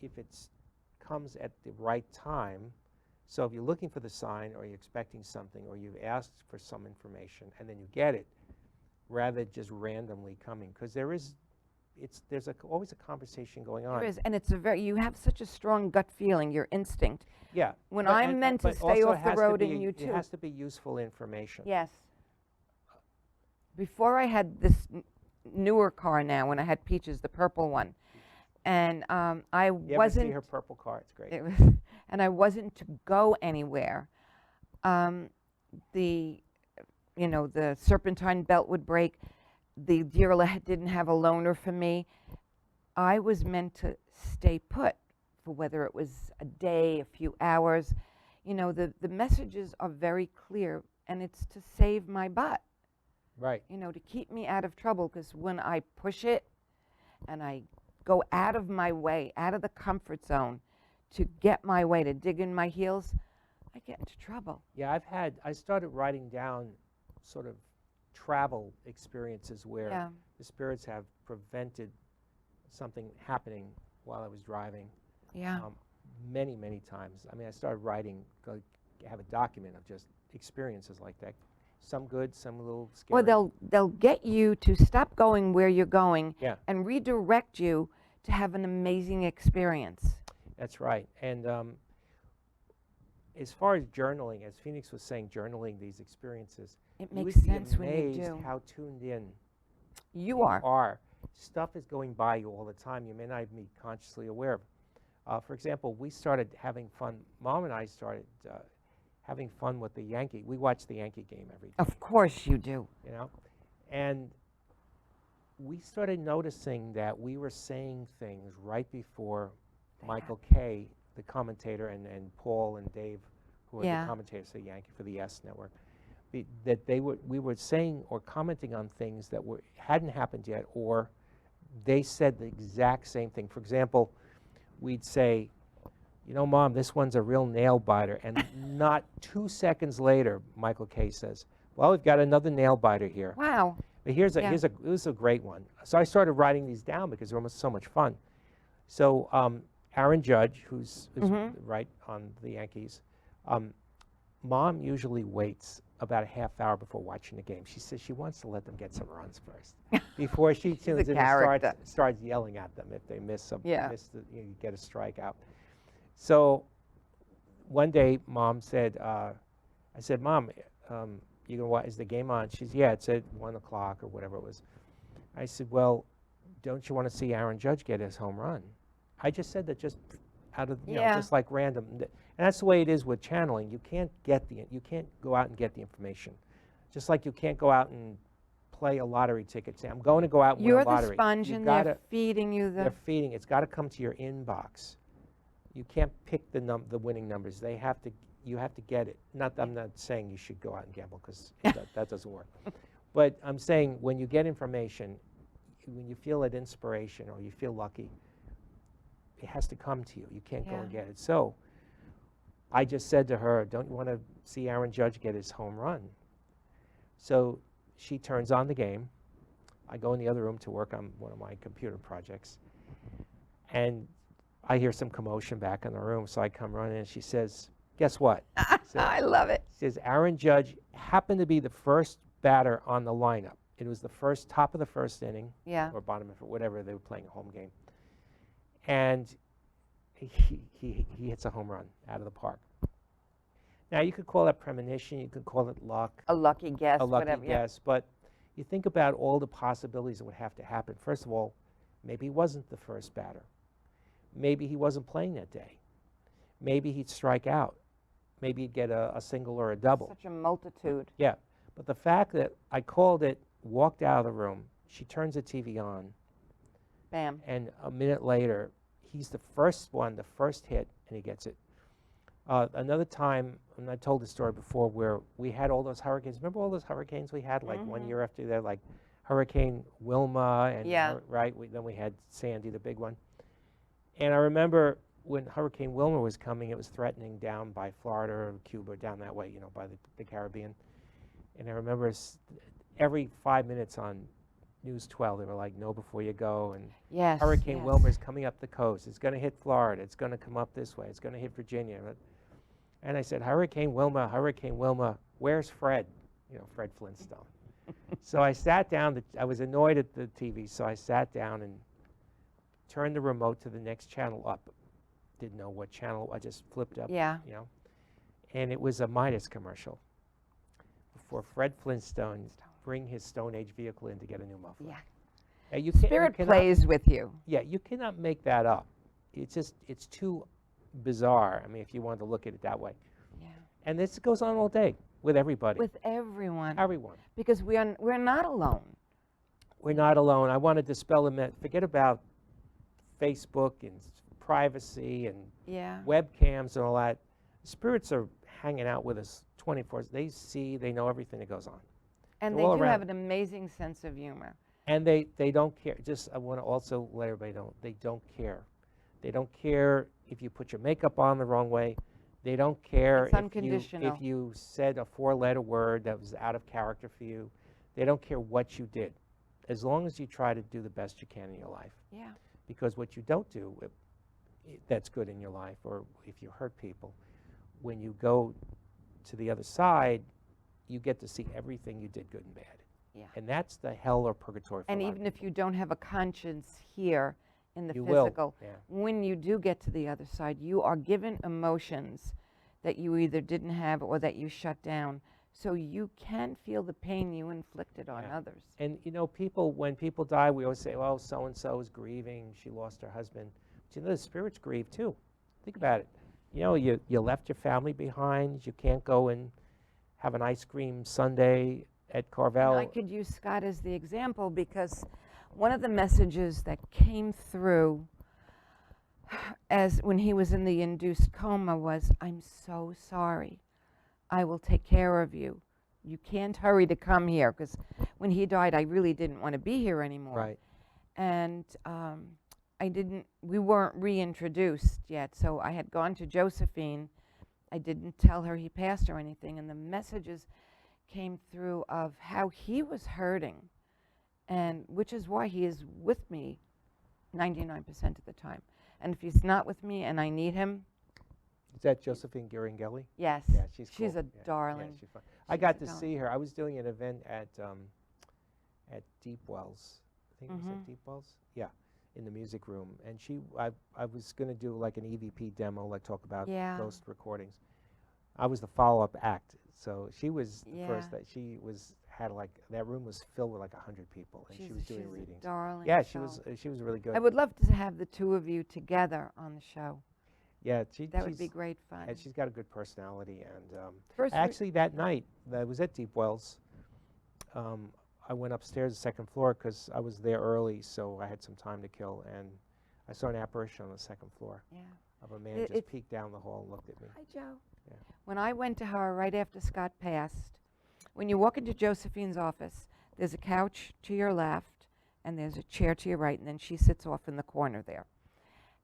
B: If it's comes at the right time. So if you're looking for the sign, or you're expecting something, or you've asked for some information, and then you get it, rather than just randomly coming, because there's always a conversation going on.
A: There is, and it's you have such a strong gut feeling, your instinct.
B: Yeah.
A: When
B: but-
A: I'm
B: and-
A: meant to
B: but
A: stay
B: also
A: off the road, and you
B: It
A: too.
B: has to be useful information.
A: Yes. Before I had this newer car now, when I had Peaches, the purple one, and I
B: You ever see
A: wasn't.
B: her purple car? It's great.
A: It was, and I wasn't to go anywhere. The, the serpentine belt would break. The dealer didn't have a loaner for me. I was meant to stay put for whether it was a day, a few hours. The messages are very clear, and it's to save my butt,
B: Right.
A: to keep me out of trouble, because when I push it and I go out of my way, out of the comfort zone to get my way, to dig in my heels, I get into trouble.
B: Yeah, I started writing down sort of travel experiences where
A: Yeah.
B: the spirits have prevented something happening while I was driving.
A: Yeah.
B: Many, many times. I mean, I started writing, have a document of just experiences like that. Some good, some a little scary.
A: Or they'll get you to stop going where you're going,
B: Yeah.
A: and redirect you to have an amazing experience.
B: That's right. And as far as journaling, as Phoenix was saying, journaling these experiences,
A: It
B: you
A: makes
B: would be
A: sense when you
B: amazed
A: do.
B: how tuned in
A: You are.
B: Stuff is going by you all the time. You may not even be consciously aware of. For example, we started having fun. Mom and I started having fun with the Yankee. We watch the Yankee game every day,
A: Of course you do.
B: and we started noticing that we were saying things right before Michael Kay, the commentator, and Paul and Dave, who are
A: Yeah.
B: the commentators for Yankee for the Yes Network, we were saying or commenting on things that hadn't happened yet, or they said the exact same thing. For example, we'd say, Mom, this one's a real nail biter, and not 2 seconds later, Michael Kay says, well, we've got another nail biter here.
A: Wow.
B: But
A: Yeah.
B: this is a great one. So I started writing these down because they're almost so much fun. So Aaron Judge, who's right on the Yankees, Mom usually waits about a half hour before watching the game. She says she wants to let them get some runs first before she tunes in and starts yelling at them if they miss get a strikeout. So one day, Mom said, I said, Mom, you gonna watch? Is the game on? She's, yeah, it said 1 o'clock or whatever it was. I said, well, don't you want to see Aaron Judge get his home run? I just said that just out of, just like random. And that's the way it is with channeling. You can't go out and get the information. Just like you can't go out and play a lottery ticket. Say, I'm going to go out and win a lottery.
A: You're the sponge, and they're feeding you
B: They're feeding. It's got to come to your inbox. You can't pick the winning numbers. You have to get it. I'm not saying you should go out and gamble, because that doesn't work. But I'm saying when you get information, when you feel that inspiration or you feel lucky, it has to come to you. You can't go and get it. So I just said to her, don't you want to see Aaron Judge get his home run? So she turns on the game. I go in the other room to work on one of my computer projects. And I hear some commotion back in the room, so I come running, and she says, guess what?
A: I love it.
B: She says, Aaron Judge happened to be the first batter on the lineup. It was the top of the first inning, or bottom of it, whatever, they were playing a home game. And he hits a home run out of the park. Now, you could call that premonition, you could call it luck.
A: A lucky guess,
B: A lucky
A: whatever.
B: guess, but you think about all the possibilities that would have to happen. First of all, maybe he wasn't the first batter. Maybe he wasn't playing that day. Maybe he'd strike out. Maybe he'd get a single or a double.
A: Such a multitude.
B: Yeah, But the fact that I called it, walked out of the room, she turns the TV on,
A: Bam.
B: and a minute later, he's the first one, the first hit, and he gets it. Another time, and I told this story before, where we had all those hurricanes. Remember all those hurricanes we had, like 1 year after that, like Hurricane Wilma, and
A: Yeah.
B: right? Then we had Sandy, the big one. And I remember when Hurricane Wilma was coming, it was threatening down by Florida or Cuba, down that way, by the Caribbean. And I remember every 5 minutes on News 12, they were like, "Know before you go," and
A: Yes.
B: Hurricane
A: yes.
B: Wilma is coming up the coast. It's going to hit Florida. It's going to come up this way. It's going to hit Virginia. And I said, Hurricane Wilma, where's Fred? Fred Flintstone. So I sat down. I was annoyed at the TV, so I sat down and turned the remote to the next channel up. Didn't know what channel. I just flipped up.
A: Yeah.
B: And it was a Midas commercial for Fred Flintstone bring his Stone Age vehicle in to get a new muffler.
A: Yeah.
B: You
A: Spirit plays with you.
B: Yeah, you cannot make that up. It's too bizarre. I mean, if you wanted to look at it that way.
A: Yeah.
B: And this goes on all day with everybody.
A: With everyone.
B: Everyone.
A: Because we're not alone.
B: We're not alone. I want to dispel the myth. Forget about Facebook and privacy and
A: Yeah.
B: webcams and all that. Spirits are hanging out with us 24 hours. They know everything that goes on.
A: And
B: They're
A: they
B: all
A: do have
B: around.
A: an amazing sense of humor.
B: And they don't care. I want to also let everybody know, they don't care. They don't care if you put your makeup on the wrong way. They don't care
A: It's unconditional.
B: if you said a 4-letter word that was out of character for you. They don't care what you did, as long as you try to do the best you can in your life.
A: Yeah.
B: Because what you don't do that's good in your life, or if you hurt people, when you go to the other side, you get to see everything you did, good and bad.
A: Yeah.
B: And that's the hell or purgatory for
A: And
B: a lot of
A: even if
B: people.
A: you don't have a conscience here in the
B: You will,
A: physical,
B: yeah.
A: when you do get to the other side, you are given emotions that you either didn't have or that you shut down. So you can feel the pain you inflicted on
B: Yeah.
A: others.
B: And when people die, we always say, "Oh, so and so is grieving. She lost her husband." But the spirits grieve too. Think about it. You left your family behind. You can't go and have an ice cream sundae at Carvel.
A: And I could use Scott as the example because one of the messages that came through as when he was in the induced coma was, "I'm so sorry. I will take care of you. You can't hurry to come here," because when he died, I really didn't want to be here anymore.
B: Right.
A: And we weren't reintroduced yet, so I had gone to Josephine. I didn't tell her he passed or anything, and the messages came through of how he was hurting, and which is why he is with me 99% of the time. And if he's not with me and I need him,
B: Is that Josephine Giringeli?
A: yes,
B: Yeah, she's
A: she's
B: cool.
A: a darling.
B: Yeah, she's fun. I
A: She's
B: got
A: a
B: to
A: darling.
B: see her. I was doing an event at Deep Wells. I think it was at Deep Wells. Yeah, in the music room. And I was going to do like an EVP demo, like talk about
A: Yeah.
B: ghost recordings. I was the follow-up act. So she was the
A: Yeah.
B: first that had like, that room was filled with like 100 people, and she was doing
A: she's
B: readings.
A: a darling.
B: Yeah,
A: so
B: she was really good.
A: I would love to have the two of you together on the show.
B: Yeah,
A: That would be great fun.
B: and she's got a good personality. And
A: First,
B: actually, that night that I was at Deep Wells, I went upstairs the second floor because I was there early, so I had some time to kill, and I saw an apparition on the second floor
A: yeah.
B: of a man
A: It-
B: just
A: it-
B: peeked down the hall and looked at me.
A: Hi, Joe.
B: Yeah.
A: When I went to her right after Scott passed, when you walk into Josephine's office, there's a couch to your left, and there's a chair to your right, and then she sits off in the corner there.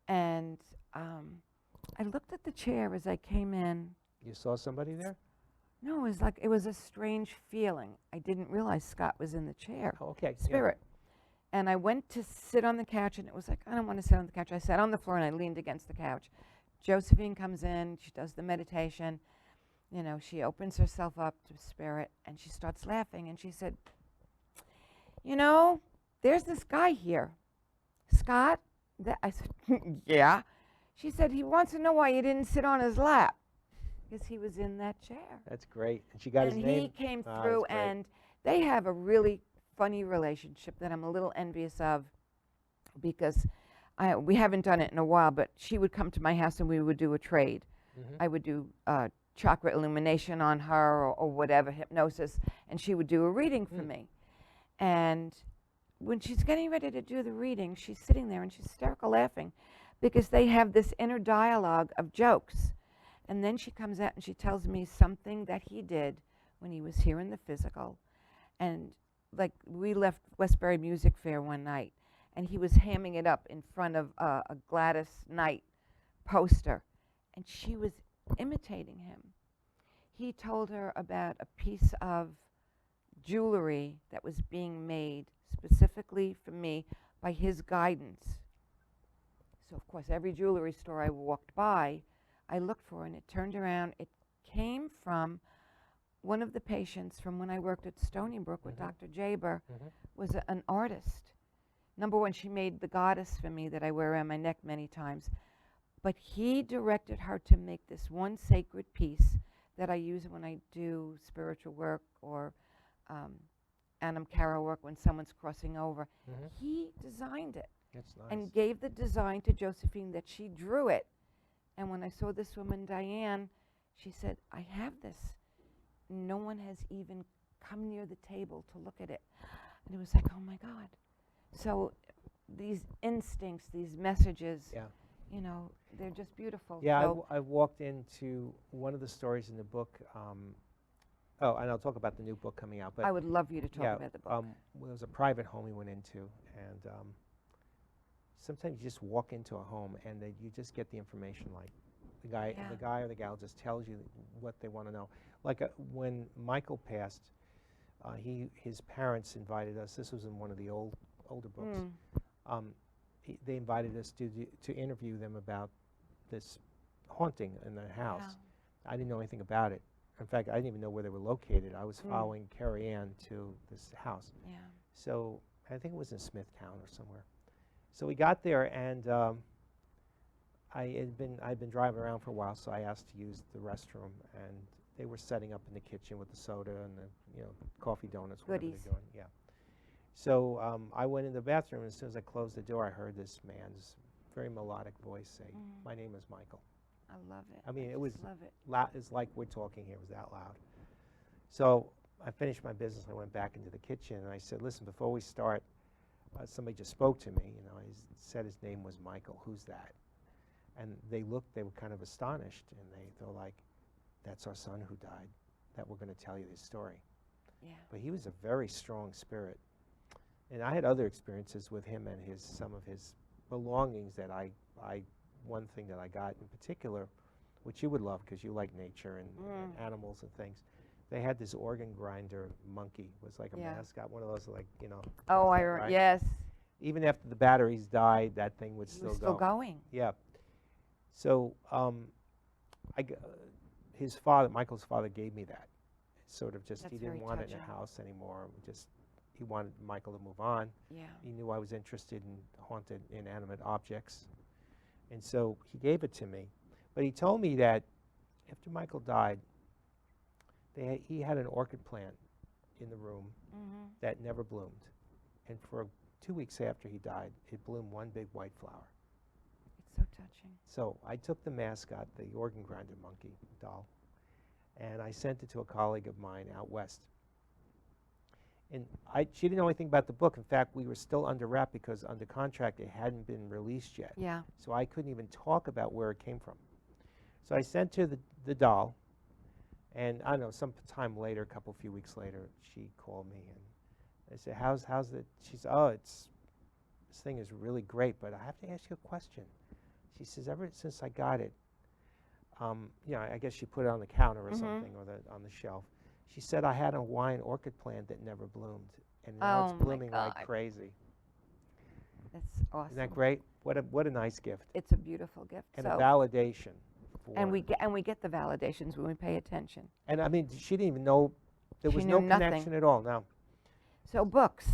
A: And I looked at the chair as I came in.
B: You saw somebody there?
A: No, it was a strange feeling. I didn't realize Scott was in the chair.
B: Oh, okay. yeah.
A: Spirit. And I went to sit on the couch, and it was like, I don't want to sit on the couch. I sat on the floor, and I leaned against the couch. Josephine comes in, she does the meditation. She opens herself up to spirit, and she starts laughing, and she said, there's this guy here. Scott? I said, yeah. She said, he wants to know why you didn't sit on his lap. Because he was in that chair.
B: That's great. And she got his name?
A: He came
B: Oh,
A: through,
B: that's great.
A: and they have a really funny relationship that I'm a little envious of, because we haven't done it in a while, but she would come to my house and we would do a trade.
B: Mhm.
A: I would do chakra illumination on her or whatever, hypnosis, and she would do a reading for me. And when she's getting ready to do the reading, she's sitting there and she's hysterical laughing because they have this inner dialogue of jokes. And then she comes out and she tells me something that he did when he was here in the physical. And like we left Westbury Music Fair one night and he was hamming it up in front of a Gladys Knight poster. And she was imitating him. He told her about a piece of jewelry that was being made specifically for me by his guidance. So of course every jewelry store I walked by, I looked for, and it turned around. It came from one of the patients from when I worked at Stony Brook with Dr. Jaber, was an artist. Number one, she made the goddess for me that I wear around my neck many times. But he directed her to make this one sacred piece that I use when I do spiritual work or Anam Cara work when someone's crossing over. He designed it.
B: That's nice.
A: And gave the design to Josephine that she drew it. And when I saw this woman, Diane, she said, I have this. No one has even come near the table to look at it. And it was like, oh my God. So these instincts, these messages, you know, they're just beautiful.
B: Yeah,
A: So
B: I walked into one of the stories in the book. Oh, and I'll talk about the new book coming out. But
A: I would love you to talk about the book.
B: Well, there was a private home we went into, and sometimes you just walk into a home and you just get the information. Like the guy or the gal just tells you what they want to know. Like when Michael passed, his parents invited us. This was in one of the older books. They invited us to interview them about this haunting in their house.
A: Yeah.
B: I didn't know anything about it. In fact, I didn't even know where they were located. I was following Carrie Ann to this house.
A: Yeah.
B: So I think it was in Smithtown or somewhere. So we got there, and I'd been driving around for a while, so I asked to use the restroom, and they were setting up in the kitchen with the soda and the coffee, donuts, whatever
A: Goodies.
B: they're doing. Yeah. So I went in the bathroom, and as soon as I closed the door, I heard this man's very melodic voice say, "My name is Michael."
A: I love it.
B: I mean, it was
A: love it.
B: it's like we're talking here. It was that loud. So I finished my business. I went back into the kitchen, and I said, "Listen, before we start, somebody just spoke to me. He said his name was Michael. Who's that?" And they looked. They were kind of astonished, and they were like, "That's our son who died. That we're going to tell you this story."
A: Yeah.
B: But he was a very strong spirit, and I had other experiences with him and some of his belongings that one thing that I got in particular, which you would love because you like nature and animals and things. They had this organ grinder monkey. It was like a mascot, one of those
A: Oh,
B: right?
A: yes.
B: Even after the batteries died, that thing would
A: He
B: still
A: was
B: go.
A: still going.
B: Yeah. So his father, Michael's father, gave me that. Sort of just,
A: That's
B: he didn't
A: very
B: want it in
A: touching.
B: the house anymore. He wanted Michael to move on.
A: Yeah.
B: He knew I was interested in haunted, inanimate objects. And so he gave it to me. But he told me that after Michael died, he had an orchid plant in the room that never bloomed. And for 2 weeks after he died, it bloomed one big white flower.
A: It's so touching.
B: So I took the mascot, the organ grinder monkey doll, and I sent it to a colleague of mine out west. And she didn't know anything about the book. In fact, we were still under wrap because under contract it hadn't been released yet.
A: Yeah.
B: So I couldn't even talk about where it came from. So I sent her the doll, and I don't know, some time later, a few weeks later, she called me and I said, how's it? She said, oh, this thing is really great, but I have to ask you a question. She says, ever since I got it, I guess she put it on the counter or something, or on the shelf. She said I had a Hawaiian orchid plant that never bloomed, and now it's blooming like crazy.
A: That's awesome.
B: Isn't that great? What a nice gift.
A: It's a beautiful gift.
B: And a validation.
A: And we get the validations when we pay attention.
B: And I mean, she didn't even know there was
A: She
B: no
A: knew nothing.
B: connection at all. Now,
A: So books.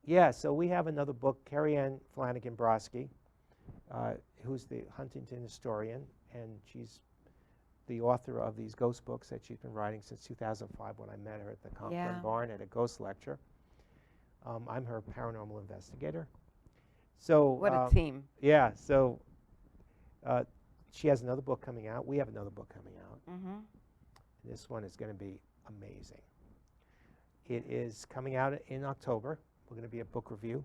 B: yeah. So we have another book, Carrie Ann Flanagan Brodsky, who's the Huntington historian, and she's the author of these ghost books that she's been writing since 2005 when I met her at the Conklin Barn at a ghost lecture. I'm her paranormal investigator. So
A: What a team.
B: Yeah, so she has another book coming out. We have another book coming out. This one is going to be amazing. It is coming out in October. We're going to be a book review.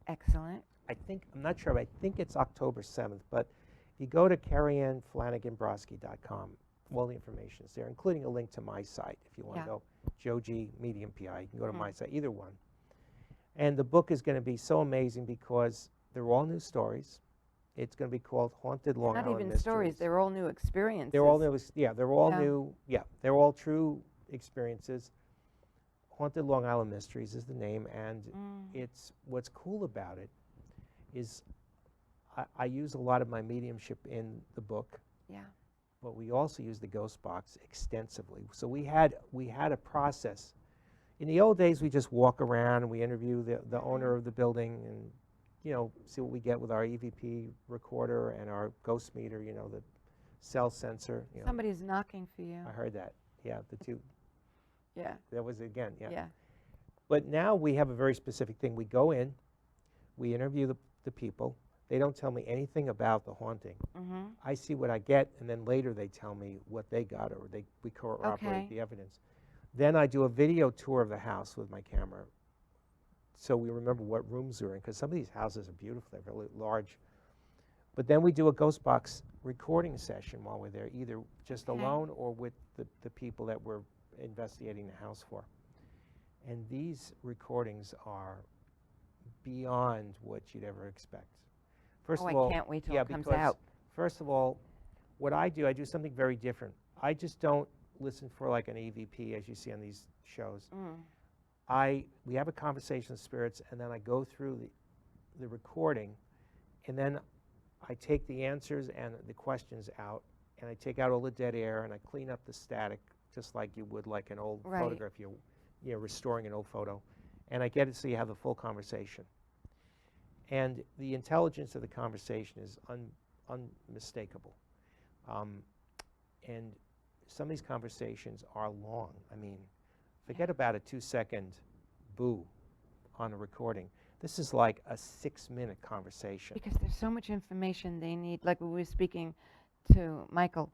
A: Excellent.
B: I'm not sure, but I think it's October 7th. But if you go to carrieanneflanaganbrosky.com, all the information is there, including a link to my site. If you want to go, Joe G, Medium PI, you can go to my site, either one. And the book is going to be so amazing because they're all new stories. It's going to be called Haunted Long Island Mysteries.
A: Not even stories, they're all new experiences.
B: They're all new, they're all new, they're all true experiences. Haunted Long Island Mysteries is the name, and it's, what's cool about it is I use a lot of my mediumship in the book.
A: Yeah.
B: But we also use the ghost box extensively. So we had a process. In the old days, we just walk around and we interview the owner of the building and, see what we get with our EVP recorder and our ghost meter, the cell sensor.
A: Somebody's knocking for you.
B: I heard that. Yeah, the two.
A: Yeah.
B: That was again, yeah.
A: Yeah.
B: But now we have a very specific thing. We go in, we interview the people. They don't tell me anything about the haunting. I see what I get, and then later they tell me what they got, or we corroborate the evidence. Then I do a video tour of the house with my camera, so we remember what rooms we're in, because some of these houses are beautiful, they're really large. But then we do a ghost box recording session while we're there, either just alone or with the people that we're investigating the house for. And these recordings are beyond what you'd ever expect. First of all,
A: I can't wait till it comes out.
B: First of all, what I do something very different. I just don't listen for like an EVP as you see on these shows. We have a conversation with spirits, and then I go through the recording, and then I take the answers and the questions out, and I take out all the dead air, and I clean up the static, just like you would like an old photograph, you're restoring an old photo, and I get it so you have the full conversation. And the intelligence of the conversation is unmistakable. And some of these conversations are long. I mean, forget about a 2-second boo on a recording. This is like a 6-minute conversation.
A: Because there's so much information they need. Like we were speaking to Michael,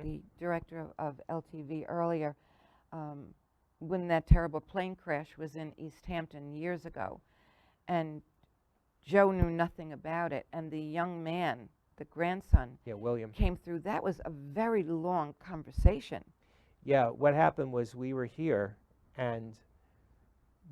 A: the director of LTV earlier, when that terrible plane crash was in East Hampton years ago. And Joe knew nothing about it. And the young man, the grandson,
B: William,
A: came through. That was a very long conversation.
B: Yeah, what happened was we were here, and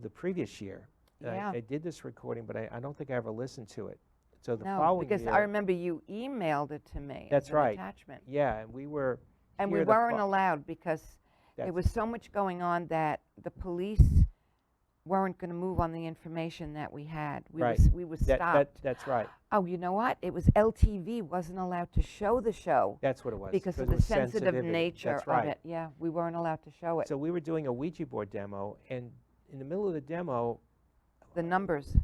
B: the previous year, I did this recording, but I don't think I ever listened to it. So the following
A: because
B: year,
A: I remember you emailed it to me.
B: That's
A: as an
B: right.
A: Attachment.
B: Yeah, and we were.
A: And we weren't allowed because there was so much going on that the police weren't going to move on the information that we had. We were stopped.
B: That's right.
A: Oh, you know what? It was LTV wasn't allowed to show the show.
B: That's what it was.
A: Because of the sensitive nature
B: of
A: it. Yeah, we weren't allowed to show it.
B: So we were doing a Ouija board demo, and in the middle of the demo,
A: the numbers.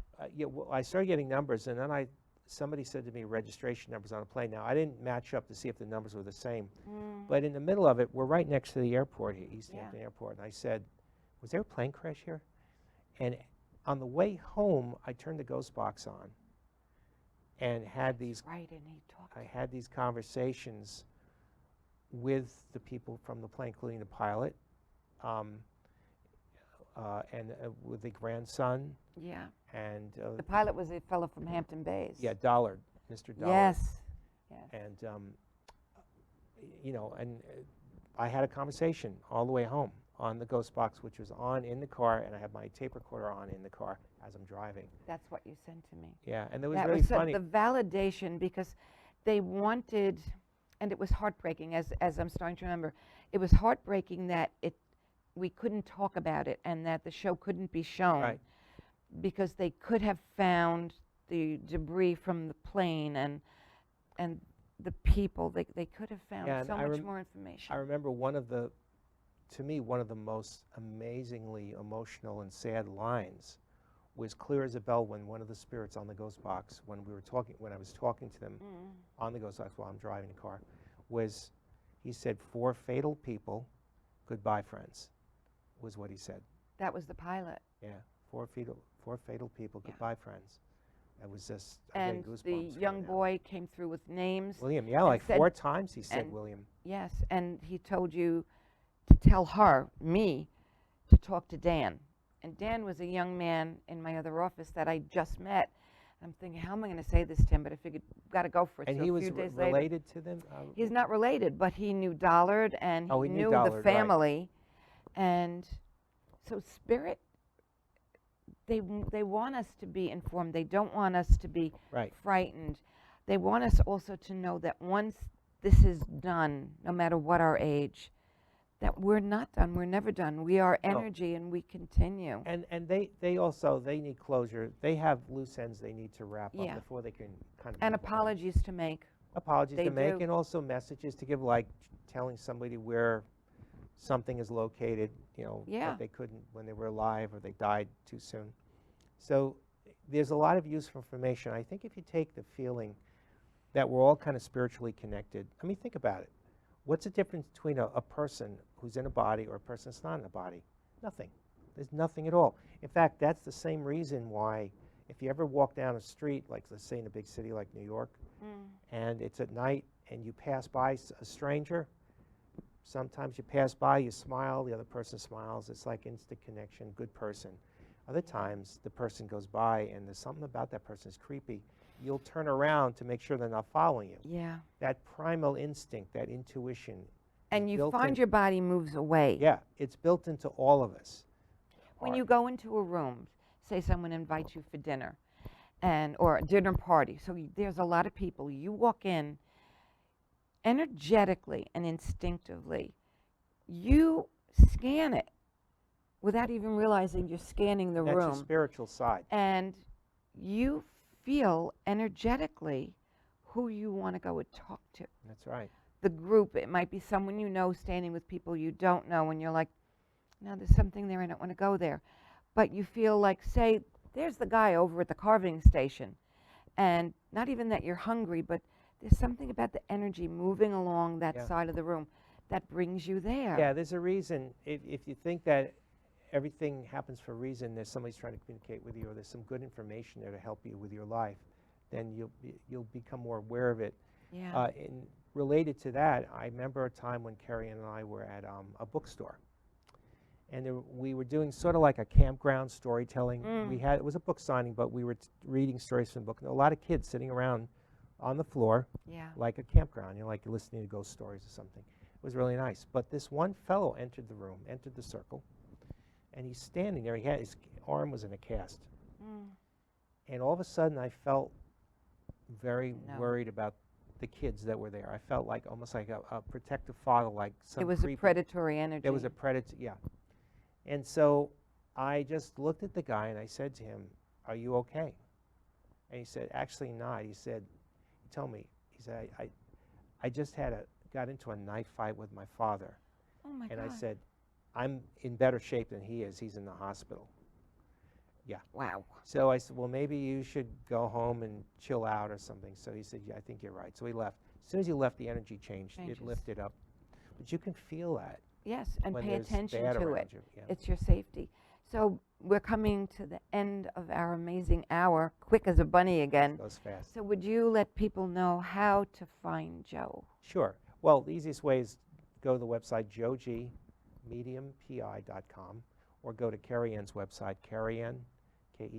B: I started getting numbers, and then somebody said to me registration numbers on a plane. Now I didn't match up to see if the numbers were the same, but in the middle of it, we're right next to the airport here, East Hampton Airport, and I said, "Was there a plane crash here?" And on the way home, I turned the ghost box on and had these.
A: Right, and he talked.
B: I had these conversations with the people from the plane, including the pilot, and with the grandson.
A: Yeah.
B: And
A: the pilot was a fellow from Hampton Bays.
B: Yeah, Dollard, Mr. Dollard.
A: Yes.
B: And and I had a conversation all the way home on the ghost box, which was on in the car, and I had my tape recorder on in the car as I'm driving.
A: That's what you sent to me.
B: Yeah, and it was
A: that
B: really
A: was
B: funny.
A: The validation, because they wanted, and it was heartbreaking, as I'm starting to remember, it was heartbreaking that we couldn't talk about it and that the show couldn't be shown because they could have found the debris from the plane and the people. They could have found so much more information.
B: I remember to me, one of the most amazingly emotional and sad lines was clear as a bell when one of the spirits on the ghost box, when I was talking to them on the ghost box while I'm driving the car, he said, "4 fatal people, goodbye friends," was what he said.
A: That was the pilot.
B: Yeah, 4 fatal people, goodbye friends. It was just,
A: and the young boy came through with names.
B: William, like 4 times he said William.
A: Yes, and he told you to tell me to talk to Dan. And Dan was a young man in my other office that I just met. I'm thinking, how am I going to say this to him? But I figured, got to go for it.
B: And
A: so
B: he
A: a
B: was
A: few days later,
B: related to them?
A: he's not related, but he knew Dollard and
B: Oh,
A: he
B: he knew
A: knew
B: Dollard,
A: the
B: right.
A: family. And so spirit, they want us to be informed. They don't want us to be
B: Right.
A: frightened. They want us also to know that once this is done, no matter what our age, that we're not done. We're never done. We are
B: No.
A: energy, and we continue.
B: And they also, they need closure. They have loose ends they need to wrap
A: Yeah.
B: up before they can kind of
A: And
B: move on.
A: apologies to make.
B: Apologies
A: They
B: to make,
A: do.
B: and also messages to give, like telling somebody where something is located, you know,
A: Yeah.
B: that they couldn't when they were alive or they died too soon. So there's a lot of useful information. I think if you take the feeling that we're all kind of spiritually connected, I mean, think about it. What's the difference between a person who's in a body or a person that's not in a body? Nothing. There's nothing at all. In fact, that's the same reason why if you ever walk down a street, like let's say in a big city like New York, and it's at night and you pass by a stranger, sometimes you pass by, you smile, the other person smiles. It's like instant connection, good person. Other times the person goes by and there's something about that person is creepy. You'll turn around to make sure they're not following you.
A: Yeah.
B: That primal instinct, that intuition.
A: And
B: is
A: you
B: built
A: find
B: in-
A: your body moves away.
B: Yeah, it's built into all of us.
A: When you go into a room, say someone invites you for dinner, or a dinner party. So there's a lot of people. You walk in energetically and instinctively. You scan it without even realizing you're scanning the
B: That's your
A: room.
B: spiritual side.
A: And you feel energetically who you want to go and talk to.
B: That's right.
A: The group, it might be someone you know standing with people you don't know, and you're like, no, there's something there, I don't want to go there. But you feel like, say, there's the guy over at the carving station, and not even that you're hungry, but there's something about the energy moving along that
B: Yeah.
A: side of the room that brings you there.
B: Yeah, there's a reason. If you think that everything happens for a reason, there's somebody's trying to communicate with you, or there's some good information there to help you with your life, then you'll become more aware of it.
A: Yeah.
B: And related to that, I remember a time when Carrie and I were at a bookstore, and we were doing sort of like a campground storytelling. It was a book signing, but we were reading stories from the book. And a lot of kids sitting around on the floor,
A: Yeah.
B: like a campground, like listening to ghost stories or something. It was really nice. But this one fellow entered the room, entered the circle, and he's standing there. His arm was in a cast. And all of a sudden, I felt very worried about the kids that were there. I felt like almost like a protective father, like some
A: It was a
B: creepy-
A: predatory energy.
B: There was a predator, yeah. And so I just looked at the guy and I said to him, "Are you okay?" And he said, "Actually not." He said, he told me, he said, I just got into a knife fight with my father.
A: Oh my
B: And
A: God.
B: I said, "I'm in better shape than he is. He's in the hospital."
A: Wow.
B: So I said, "Well, maybe you should go home and chill out or something." So he said, "Yeah, I think you're right." So he left. As soon as he left, the energy changed.
A: Changes.
B: It lifted up. But you can feel that
A: Yes, and
B: when
A: pay
B: there's
A: attention
B: bad
A: to
B: around
A: it.
B: you. Yeah.
A: It's your safety. So we're coming to the end of our amazing hour, quick as a bunny again.
B: Goes fast.
A: So would you let people know how to find Joe?
B: Sure. Well, the easiest way is go to the website joegmediumpi.com, or go to Carrie Ann's website, Carrie Ann, Kerriann,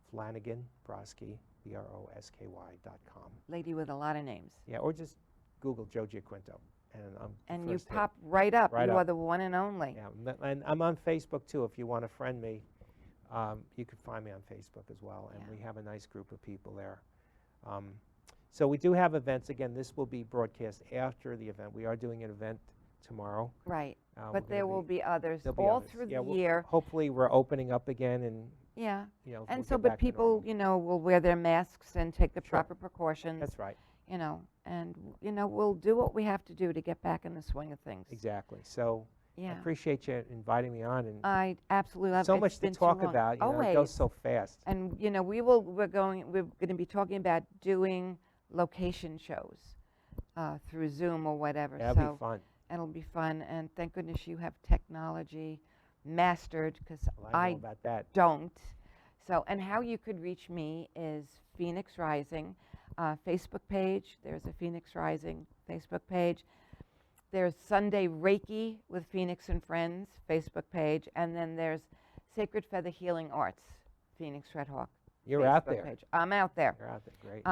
B: Flanagan Brodsky, BROSKY.com.
A: Lady with a lot of names.
B: Yeah, or just Google Joe Giaquinto, and I'm the
A: And you
B: first hit.
A: pop right up.
B: Right
A: you
B: up.
A: are the one and only.
B: Yeah, and I'm on Facebook too. If you want to friend me, you can find me on Facebook as well. And
A: Yeah.
B: we have a nice group of people there. So we do have events. Again, this will be broadcast after the event. We are doing an event tomorrow.
A: Right.
B: We're
A: But
B: gonna
A: there will be others
B: there'll be
A: all
B: others.
A: through
B: Yeah,
A: the
B: we'll-
A: year.
B: Hopefully, we're opening up again, and
A: Yeah.
B: we'll
A: And
B: get
A: so, but
B: back to
A: people,
B: normal.
A: will wear their masks and take the
B: Sure.
A: proper precautions.
B: That's right.
A: And we'll do what we have to do to get back in the swing of things.
B: Exactly. So I
A: Yeah.
B: appreciate you inviting me on, and
A: I absolutely love it.
B: so
A: It's
B: much to
A: been too
B: talk
A: long.
B: about. It
A: Always.
B: goes so fast.
A: And we're going to be talking about doing location shows through Zoom or whatever.
B: That'll
A: so
B: be fun.
A: it'll be fun. And thank goodness you have technology mastered, because
B: Well, I know about that.
A: don't. So, and how you could reach me is Phoenix Rising Facebook page. There's a Phoenix Rising Facebook page. there's Sunday Reiki with Phoenix and Friends Facebook page, and then there's Sacred Feather Healing Arts, Phoenix Red Hawk.
B: You're out
A: Facebook
B: there.
A: Page. I'm out there.
B: You're out there. Great.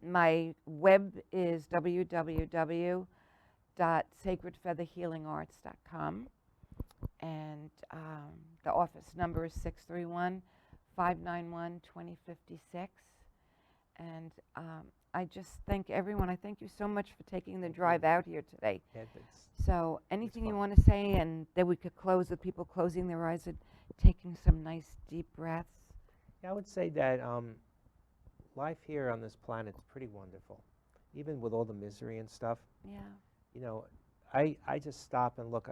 A: My web is www.sacredfeatherhealingarts.com, and the office number is 631-591-2056. And I just thank everyone. I thank you so much for taking the drive out here today.
B: Yeah,
A: So anything you
B: fun.
A: want to say, and then we could close with people closing their eyes and taking some nice deep breaths.
B: I would say that life here on this planet is pretty wonderful, even with all the misery and stuff.
A: Yeah.
B: You know, I just stop and look.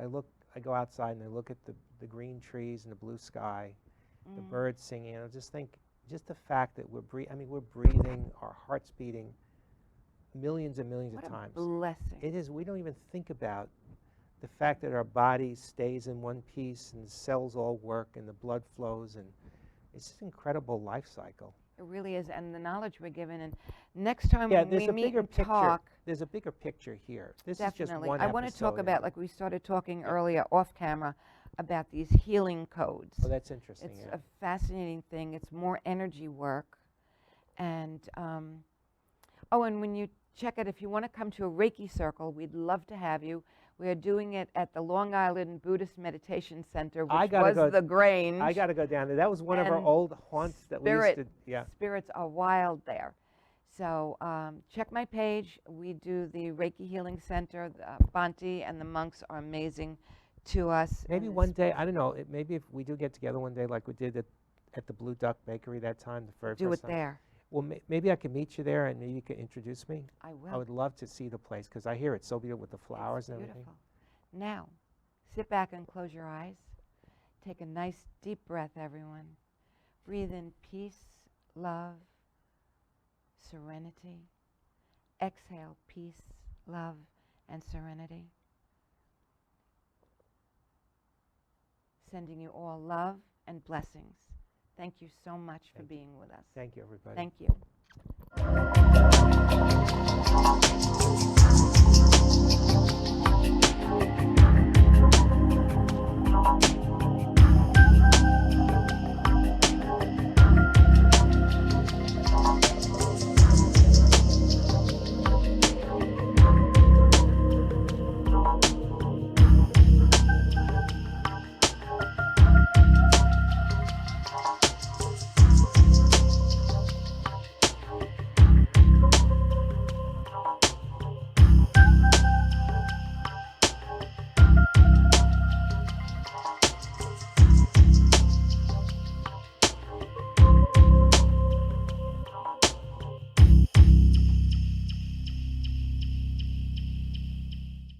B: I go outside and I look at the green trees and the blue sky, the birds singing, and I just think, just the fact that we're breathing, our hearts beating millions and millions
A: What
B: of
A: a
B: times.
A: blessing.
B: It is. We don't even think about the fact that our body stays in one piece and the cells all work and the blood flows, and it's just an incredible life cycle.
A: It really is, and the knowledge we're given. And next time
B: Yeah,
A: when
B: there's
A: we
B: a
A: meet
B: bigger
A: and
B: picture.
A: talk,
B: There's a bigger picture here. This
A: definitely.
B: is just one
A: I want to talk
B: episode
A: about,
B: and-
A: like we started talking earlier off camera, about these healing codes.
B: Oh, that's interesting.
A: It's
B: Yeah.
A: a fascinating thing. It's more energy work. And, oh, and when you check it, if you want to come to a Reiki circle, we'd love to have you. We are doing it at the Long Island Buddhist Meditation Center,
B: I
A: which
B: gotta
A: was
B: go-
A: the Grange.
B: I got to go down there. That was one of our
A: And
B: old haunts that we used to. Yeah.
A: Spirits are wild there. So check my page. We do the Reiki Healing Center. Bhante and the monks are amazing to us.
B: Maybe
A: and
B: one day, I don't know. Maybe if we do get together one day, like we did at the Blue Duck Bakery that time, the very
A: do
B: first
A: it
B: time.
A: there.
B: Well, maybe I can meet you there, and maybe you can introduce me.
A: I will.
B: I would love to see the place because I hear it's so beautiful with the flowers
A: It's
B: and everything.
A: beautiful. Now, sit back and close your eyes. Take a nice deep breath, everyone. Breathe in peace, love, serenity. Exhale peace, love, and serenity. Sending you all love and blessings. Thank you so much for being with us.
B: Thank you, everybody.
A: Thank you.